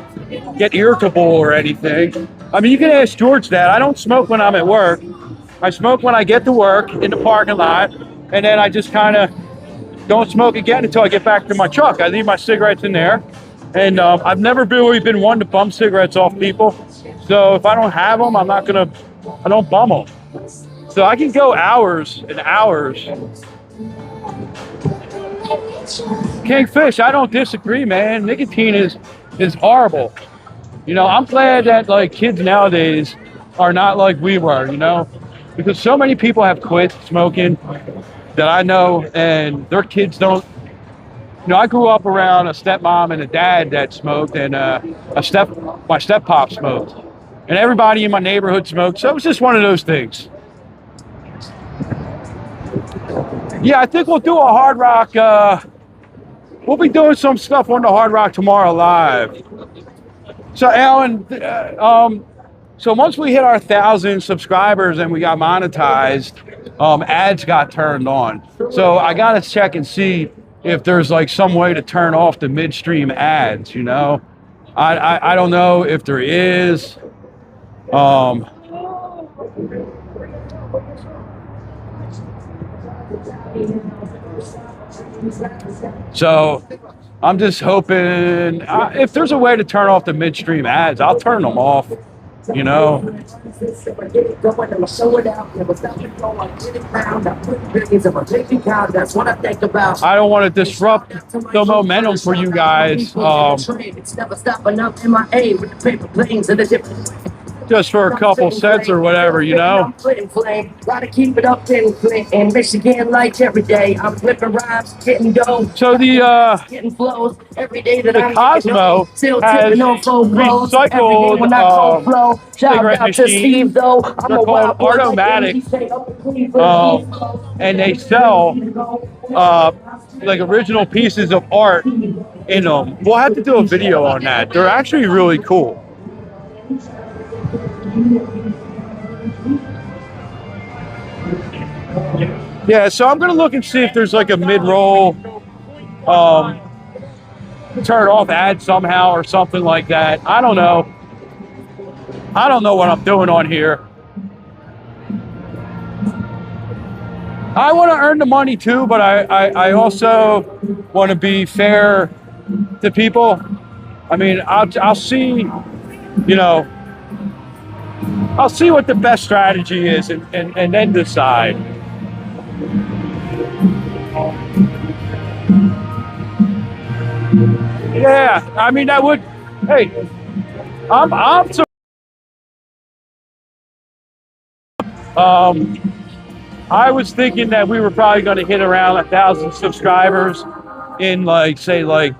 get irritable or anything. I mean, you can ask George that. I don't smoke when I'm at work. I smoke when I get to work in the parking lot, and then I just kind of don't smoke again until I get back to my truck. I leave my cigarettes in there, and I've never really been one to bum cigarettes off people. So if I don't have them, I don't bum them. So I can go hours and hours. Kingfish, I don't disagree, man. Nicotine is horrible. You know, I'm glad that like kids nowadays are not like we were, you know, because so many people have quit smoking that I know, and their kids don't. You know, I grew up around a stepmom and a dad that smoked, and my step-pop smoked, and everybody in my neighborhood smoked. So it was just one of those things. Yeah, I think we'll do a Hard Rock. We'll be doing some stuff on the Hard Rock tomorrow live. So Alan, so once we hit our 1,000 subscribers and we got monetized, ads got turned on. So I got to check and see if there's like some way to turn off the midstream ads, you know. I don't know if there is. So I'm just hoping if there's a way to turn off the midstream ads, I'll turn them off, you know. I don't want to disrupt the momentum for you guys. Just for a couple cents or whatever, you know. Gotta keep it up in Michigan lights every day. I'm flipping rhymes, getting dough. So getting flows every day that the Cosmo has recycled cigarette machines. They're called Automatic, and they sell like original pieces of art in them. We'll have to do a video on that. They're actually really cool. Yeah, so I'm gonna look and see if there's like a mid-roll turn off ad somehow or something like that. I don't know. I don't know what I'm doing on here. I want to earn the money too, but I also want to be fair to people. I mean, I'll see, you know, I'll see what the best strategy is and then decide. Yeah, I mean that would. Hey, I'm so. I was thinking that we were probably going to hit around 1,000 subscribers in like say like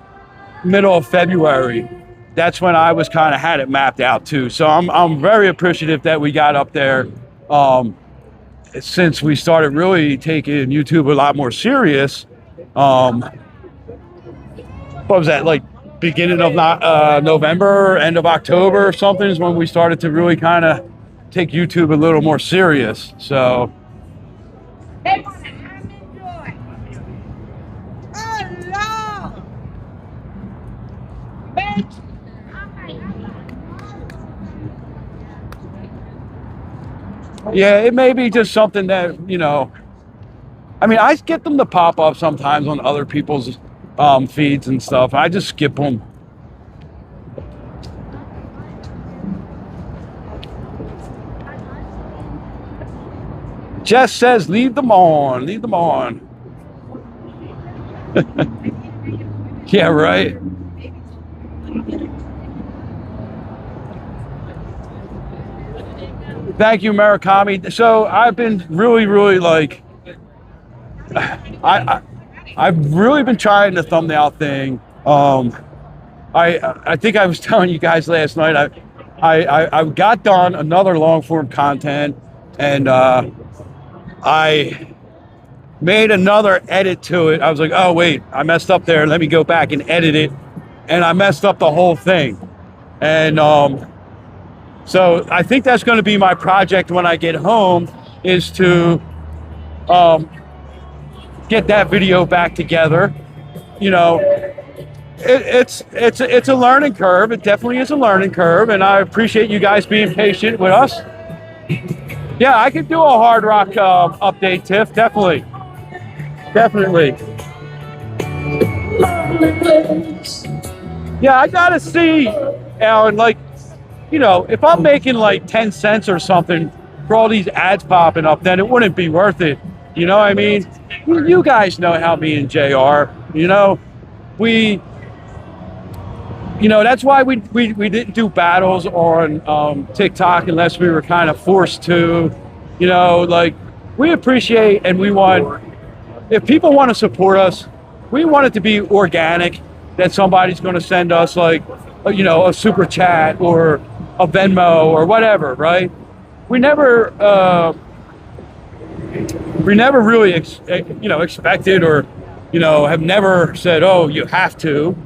middle of February. That's when I was kind of had it mapped out too. So I'm very appreciative that we got up there. Since we started really taking YouTube a lot more serious. What was that, like beginning of November, end of October or something is when we started to really kind of take YouTube a little more serious. So They want to enjoy. Oh, Lord. Bitch. Yeah, it may be just something that, you know, I mean, I get them to pop up sometimes on other people's feeds and stuff. I just skip them. Jess says, leave them on, leave them on. Yeah, right. Thank you, Murakami. So I've been really like, I've really been trying the thumbnail thing. I think I was telling you guys last night. I got done another long form content, and I made another edit to it. I was like, oh wait, I messed up there. Let me go back and edit it, and I messed up the whole thing. And so I think that's going to be my project when I get home, is to get that video back together. You know, it's a learning curve. It definitely is a learning curve, and I appreciate you guys being patient with us. Yeah, I could do a Hard Rock update, Tiff. Definitely. Yeah, I gotta see, Alan, like, you know, if I'm making like 10 cents or something for all these ads popping up, then it wouldn't be worth it. You know what I mean? You guys know how me and Jay are. You know, that's why we didn't do battles on TikTok unless we were kind of forced to. You know, like, we appreciate, and we want, if people want to support us, we want it to be organic, that somebody's going to send us, like, you know, a super chat or a Venmo or whatever, right? We never really expected, or, you know, have never said, oh, you have to.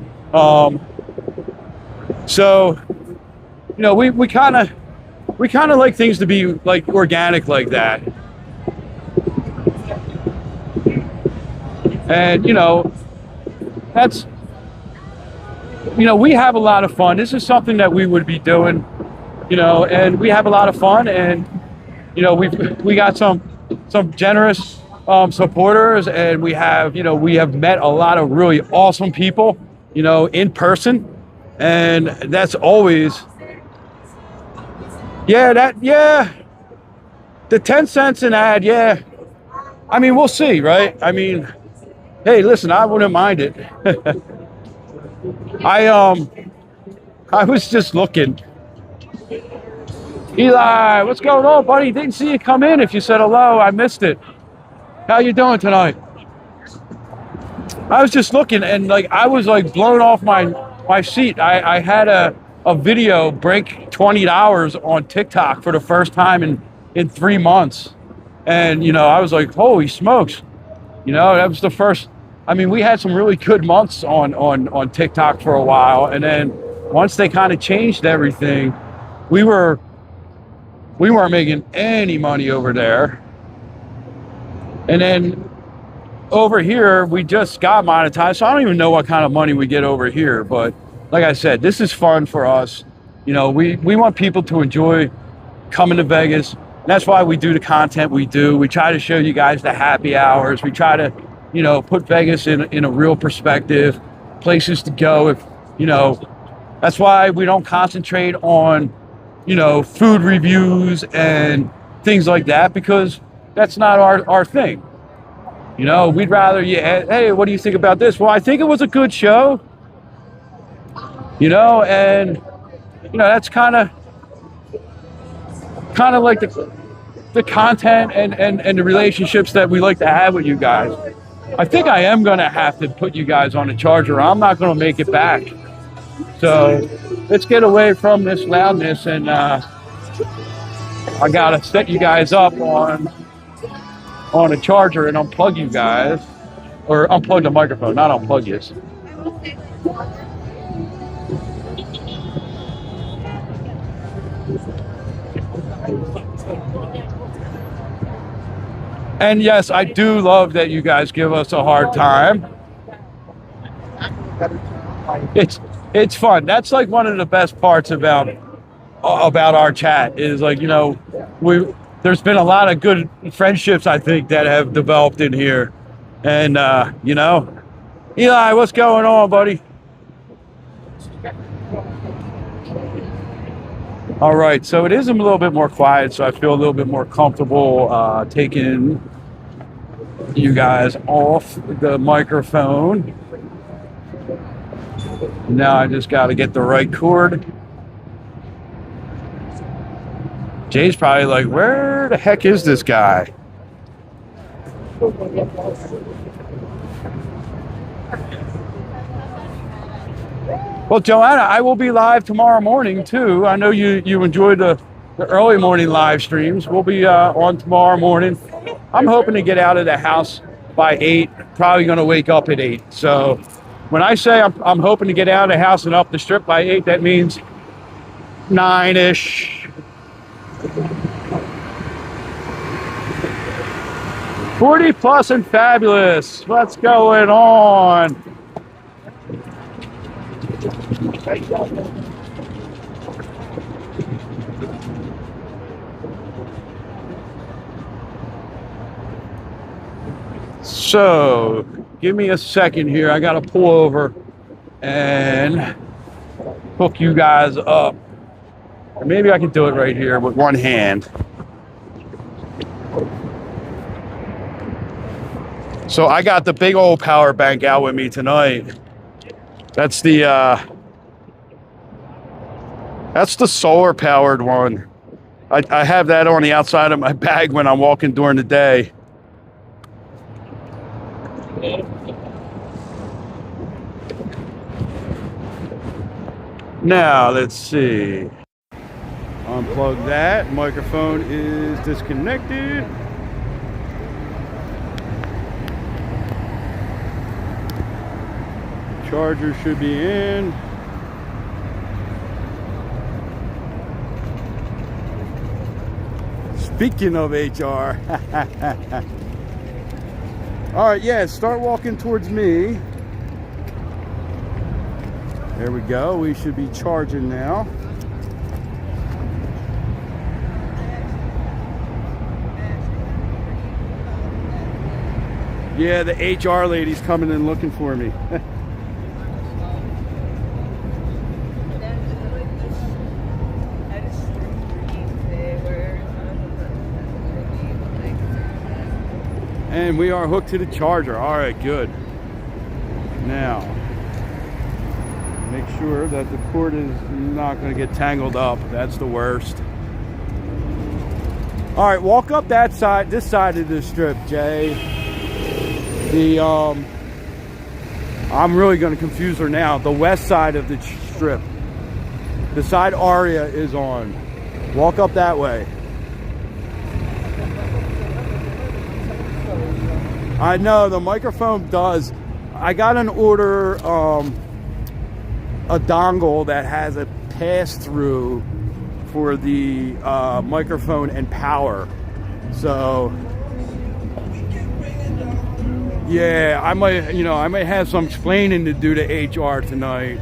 So, you know, we kind of like things to be like organic like that. And, you know, that's, you know, we have a lot of fun. This is something that we would be doing, you know, and we have a lot of fun. And, you know, we got some generous supporters, and we have met a lot of really awesome people, you know, in person. And that's always, the 10 cents an ad. Yeah. I mean, we'll see, right? I mean, hey, listen, I wouldn't mind it. I was just looking. Eli, what's going on, buddy? Didn't see you come in. If you said hello, I missed it. How you doing tonight? I was just looking, and like, I was like blown off my seat. I had a video break $20 on TikTok for the first time in 3 months. And, you know, I was like, holy smokes. You know, that was the first. I mean, we had some really good months on TikTok for a while, and then once they kind of changed everything, we weren't making any money over there. And then over here, we just got monetized, so I don't even know what kind of money we get over here. But like I said, this is fun for us. You know, we want people to enjoy coming to Vegas. And that's why we do the content we do. We try to show you guys the happy hours. We try to, you know, put Vegas in a real perspective, places to go. If, you know, that's why we don't concentrate on, you know, food reviews and things like that, because that's not our thing. You know, we'd rather, hey, what do you think about this? Well, I think it was a good show. You know, and, you know, that's kind of like the content and the relationships that we like to have with you guys. I think I am going to have to put you guys on a charger. I'm not going to make it back. So let's get away from this loudness, and I got to set you guys up on a charger and unplug you guys, or unplug the microphone, not unplug you. And yes, I do love that you guys give us a hard time. It's fun. That's like one of the best parts about our chat, is like, you know, there's been a lot of good friendships, I think, that have developed in here. And, you know, Eli, what's going on, buddy? All right, so it is a little bit more quiet, so I feel a little bit more comfortable taking you guys off the microphone. Now I just got to get the right cord. Jay's probably like, where the heck is this guy? Well, Joanna, I will be live tomorrow morning too. I know you enjoyed the early morning live streams. We'll be on tomorrow morning. I'm hoping to get out of the house by 8. Probably going to wake up at 8. So when I say I'm hoping to get out of the house and up the strip by 8, that means 9-ish. 40 plus and fabulous. What's going on? So, give me a second here. I got to pull over and hook you guys up. Or maybe I can do it right here with one hand. So I got the big old power bank out with me tonight. That's the solar powered one. I have that on the outside of my bag when I'm walking during the day. Now, let's see. Unplug that. Microphone is disconnected. Charger should be in. Speaking of HR. All right, yeah, start walking towards me. There we go. We should be charging now. Yeah, the HR lady's coming and looking for me. And we are hooked to the charger. All right, good. Now, make sure that the cord is not going to get tangled up. That's the worst. All right, walk up that side, this side of the strip, Jay. I'm really going to confuse her now. The west side of the strip. The side Aria is on. Walk up that way. I know the microphone does. I got an order, a dongle that has a pass-through for the microphone and power. So, yeah, I might have some explaining to do to HR tonight.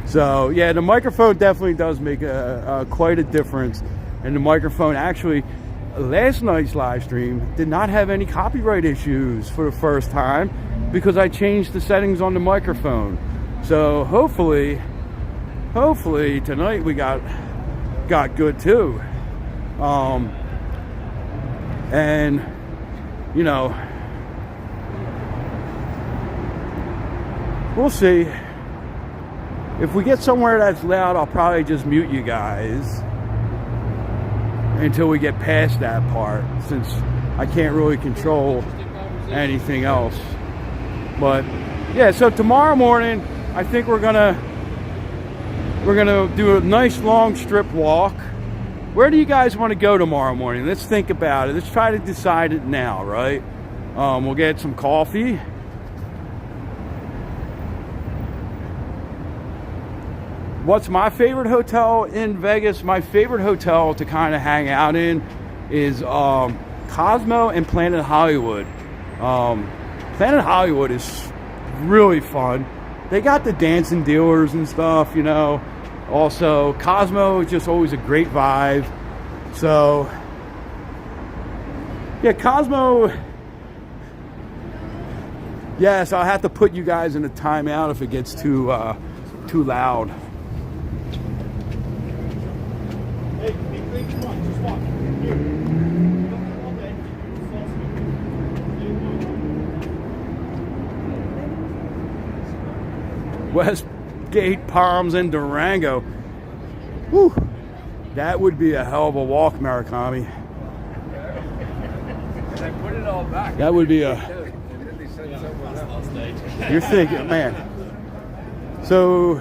So, yeah, the microphone definitely does make quite a difference. And the microphone, actually, last night's live stream did not have any copyright issues for the first time because I changed the settings on the microphone. So hopefully tonight we got good too. And you know, we'll see. If we get somewhere that's loud, I'll probably just mute you guys until we get past that part, since I can't really control anything else. But yeah, so tomorrow morning I think we're gonna do a nice long strip walk. Where do you guys want to go tomorrow morning? Let's think about it. Let's try to decide it now, right? We'll get some coffee. What's my favorite hotel in Vegas? My favorite hotel to kind of hang out in is Cosmo and Planet Hollywood. Planet Hollywood is really fun. They got the dancing dealers and stuff, you know. Also, Cosmo is just always a great vibe. So, yeah, Cosmo. Yes, I'll have to put you guys in a timeout if it gets too loud. Hey, come on, just walk. Westgate, Palms, and Durango. Whew, that would be a hell of a walk, Murakami. That would be a... You're thinking, man. So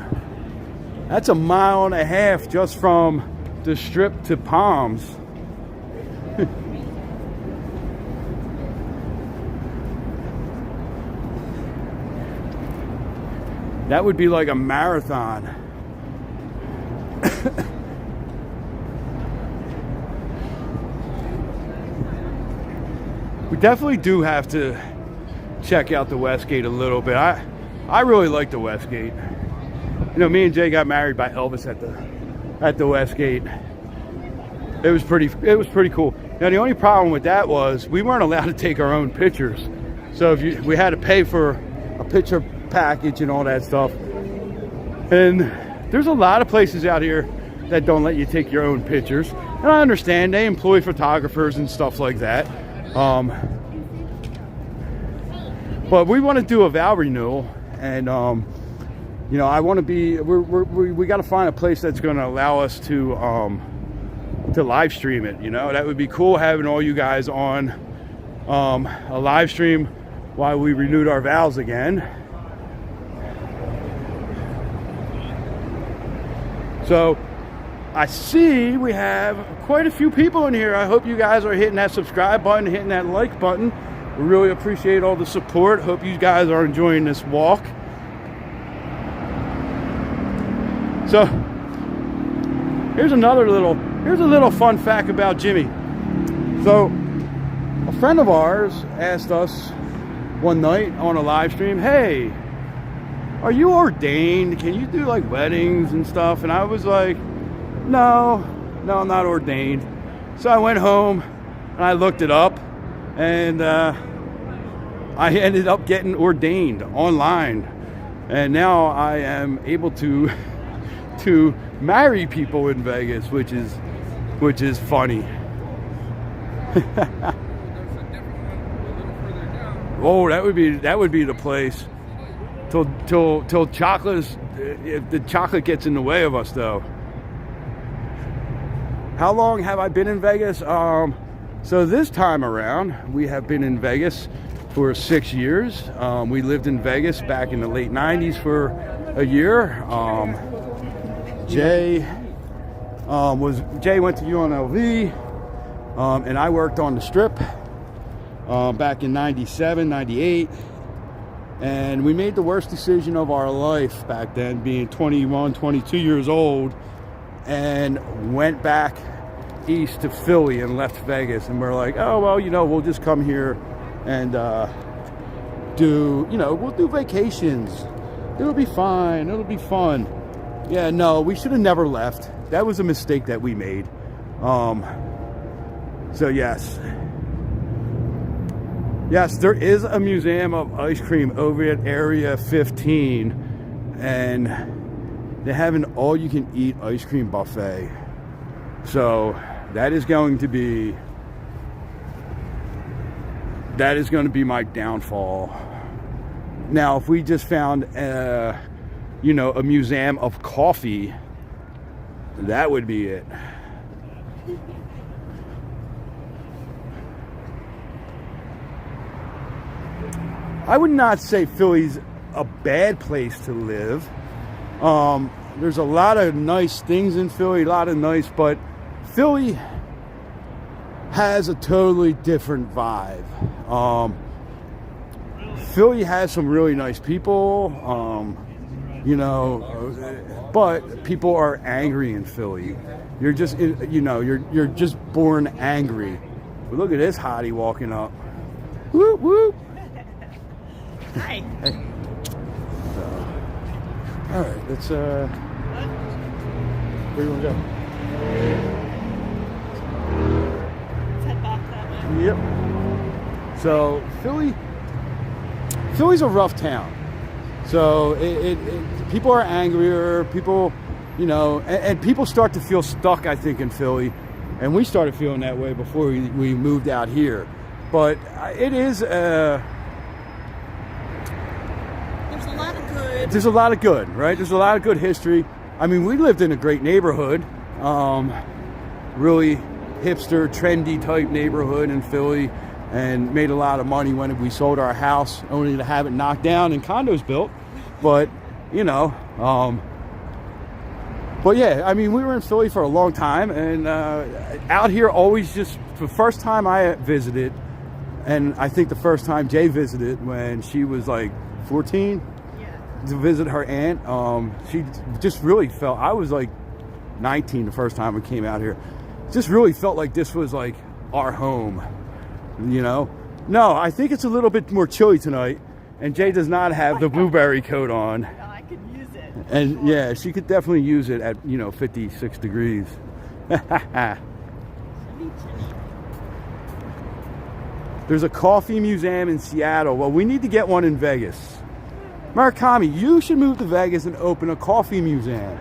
that's 1.5 miles just from the Strip to Palms. That would be like a marathon. We definitely do have to check out the Westgate a little bit. I really like the Westgate. You know, me and Jay got married by Elvis at the Westgate. It was pretty cool. Now the only problem with that was we weren't allowed to take our own pictures. So we had to pay for a picture package and all that stuff. And there's a lot of places out here that don't let you take your own pictures. And I understand they employ photographers and stuff like that. But we want to do a vow renewal, and you know, I want to be. We got to find a place that's going to allow us to live stream it. You know, that would be cool having all you guys on a live stream while we renewed our vows again. So I see we have quite a few people in here. I hope you guys are hitting that subscribe button, hitting that like button. We really appreciate all the support. Hope you guys are enjoying this walk. So here's a little fun fact about Jimmy. So a friend of ours asked us one night on a live stream, "Hey, are you ordained? Can you do like weddings and stuff?" And I was like, no, I'm not ordained. So I went home and I looked it up, and I ended up getting ordained online, and now I am able to marry people in Vegas, which is funny. Oh, that would be the place. Till chocolate's, if the chocolate gets in the way of us, though. How long have I been in Vegas? So this time around, we have been in Vegas for 6 years. We lived in Vegas back in the late 90s for a year. Jay went to UNLV, and I worked on the Strip back in 97, 98. And we made the worst decision of our life back then, being 21, 22 years old, and went back east to Philly and left Vegas. And we're like, oh, well, you know, we'll just come here and we'll do vacations. It'll be fine. It'll be fun. Yeah, no, we should have never left. That was a mistake that we made. So yes, there is a museum of ice cream over at Area 15, and they have an all-you-can-eat ice cream buffet. So that is going to be my downfall. Now, if we just found a museum of coffee, that would be it. I would not say Philly's a bad place to live. There's a lot of nice things in Philly, but Philly has a totally different vibe. Philly has some really nice people, but people are angry in Philly. You're just, you're just born angry. But look at this hottie walking up. Whoop, whoop. Hi. Hey. So, all right, let's Where do you want to go? Let's head back that way. Yep. So Philly's a rough town. So people are angrier. People, you know, and people start to feel stuck, I think, in Philly. And we started feeling that way before we moved out here. But it is... There's a lot of good. There's a lot of good, right? There's a lot of good history. I mean, we lived in a great neighborhood. Really hipster, trendy type neighborhood in Philly. And made a lot of money when we sold our house, only to have it knocked down and condos built. But, you know... But yeah, I mean, we were in Philly for a long time, and out here always just, the first time I visited, and I think the first time Jay visited when she was like 14, to visit her aunt, she just really felt, I was like 19 the first time we came out here, just really felt like this was like our home, you know? No, I think it's a little bit more chilly tonight, and Jay does not have the blueberry coat on. I could use it. And yeah, she could definitely use it at, you know, 56 degrees. There's a coffee museum in Seattle. Well, we need to get one in Vegas. Murakami, you should move to Vegas and open a coffee museum.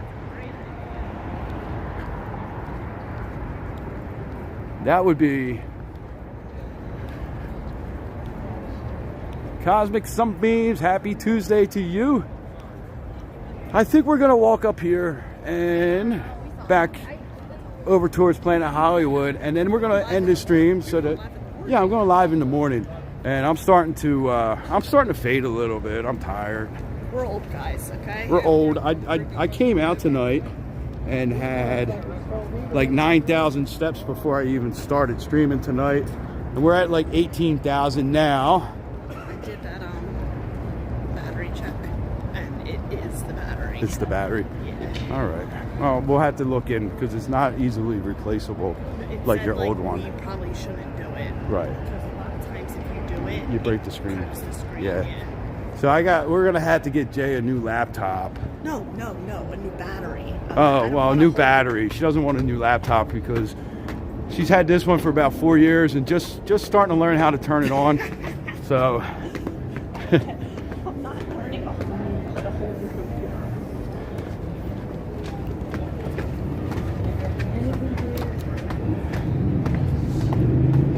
That would be... Cosmic Sunbeams, happy Tuesday to you. I think we're gonna walk up here and back over towards Planet Hollywood, and then we're gonna end the stream so that, yeah, I'm going live in the morning, and I'm starting to fade a little bit. I'm tired. We're old guys, okay? We're old. I came out tonight and had like 9,000 steps before I even started streaming tonight, and we're at like 18,000 now. I did that battery check, and it is the battery. It's the battery. Yeah. All right. Well, we'll have to look in because it's not easily replaceable like your old one. You probably shouldn't do it. Right. Because a lot of times if you do it, You break it the screen. cracks the screen. Yeah. So we're gonna have to get Jay a new laptop. No, a new battery. Oh, well, a new battery. She doesn't want a new laptop because she's had this one for about 4 years and just starting to learn how to turn it on. So. I'm not learning off the whole computer.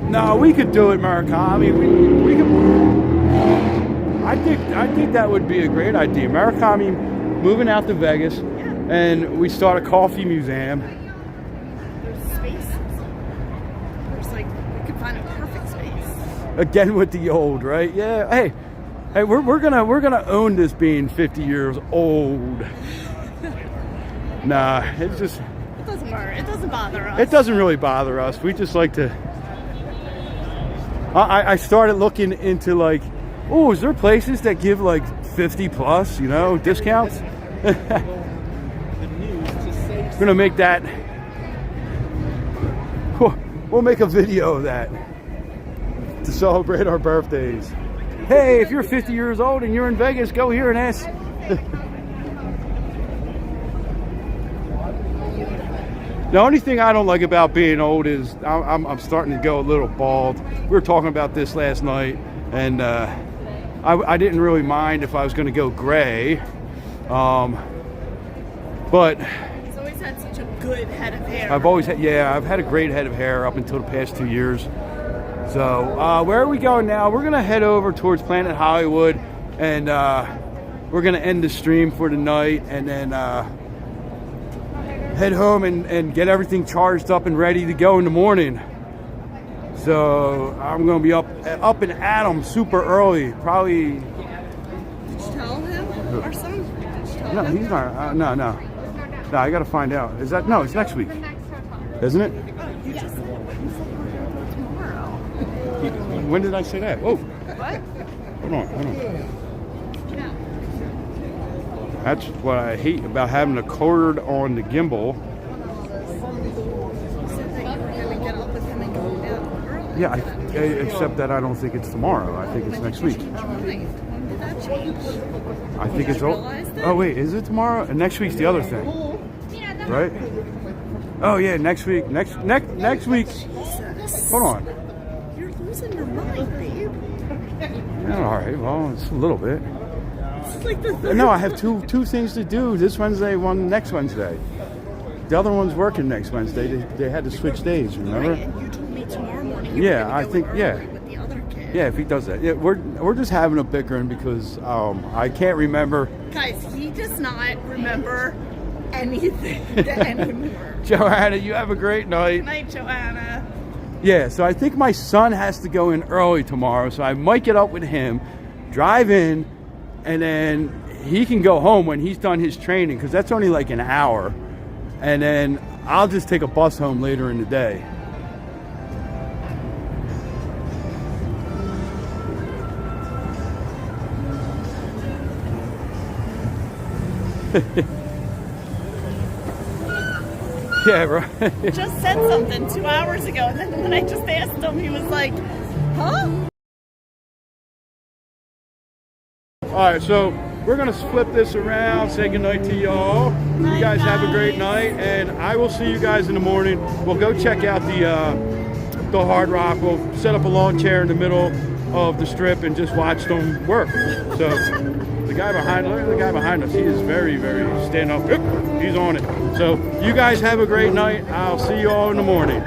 No, we could do it, Murakami. We could. I think that would be a great idea. Murakami moving out to Vegas, and we start a coffee museum. There's space. There's we could find a perfect space. Again with the old, right? Yeah. Hey, we're gonna own this being 50 years old. Nah, it's just. It doesn't matter. It doesn't bother us. It doesn't really bother us. We just like to. I started looking into like, oh, is there places that give like 50 plus, discounts? We're gonna make that. We'll make a video of that to celebrate our birthdays. Hey, if you're 50 years old and you're in Vegas, go here and ask. The only thing I don't like about being old is I'm starting to go a little bald. We were talking about this last night, and I didn't really mind if I was going to go gray, but He's always had such a good head of hair. I've had a great head of hair up until the past 2 years. So where are we going now? We're going to head over towards Planet Hollywood, and we're going to end the stream for the night, and then head home and get everything charged up and ready to go in the morning. So I'm going to be up and at 'em super early, probably. Did you tell him? Our son? Did you tell No, him? he's not. No, I got to find out. Is that no? It's next week, isn't it? You just said it, but you said we're going to go tomorrow. When did I say that? Whoa. What? Hold on. That's what I hate about having a cord on the gimbal. You said that you were going to get up with him and go down early. Yeah, except that I don't think it's tomorrow. I think it's next week. When did that change? I think You it's. realized it? Oh wait, is it tomorrow? And next week's the other thing. right? Oh yeah, next week. Next week. Hold on. You're losing your mind, babe. Yeah, all right. Well, it's a little bit. This is like the third No, I have two things to do. This Wednesday, one next Wednesday. The other one's working next Wednesday. They had to switch days. Remember? Right, and you told me tomorrow morning you Yeah, were I gonna think go yeah. early with the other kid. Yeah, if he does that. Yeah, we're just having a bickering because I can't remember. Guys, he does not remember anything anymore. Joanna, you have a great night. Good night, Joanna. Yeah, so I think my son has to go in early tomorrow, so I might get up with him, drive in, and then he can go home when he's done his training because that's only like an hour, and then I'll just take a bus home later in the day. Yeah, right. Just said something 2 hours ago, and then when I just asked him, he was like, huh? All right, so we're gonna flip this around, say goodnight to y'all. You guys have a great night, and I will see you guys in the morning. We'll go check out the Hard Rock. We'll set up a lawn chair in the middle of the Strip and just watch them work. So the guy behind, look at the guy behind us. He is very, very stand up. He's on it. So you guys have a great night. I'll see you all in the morning.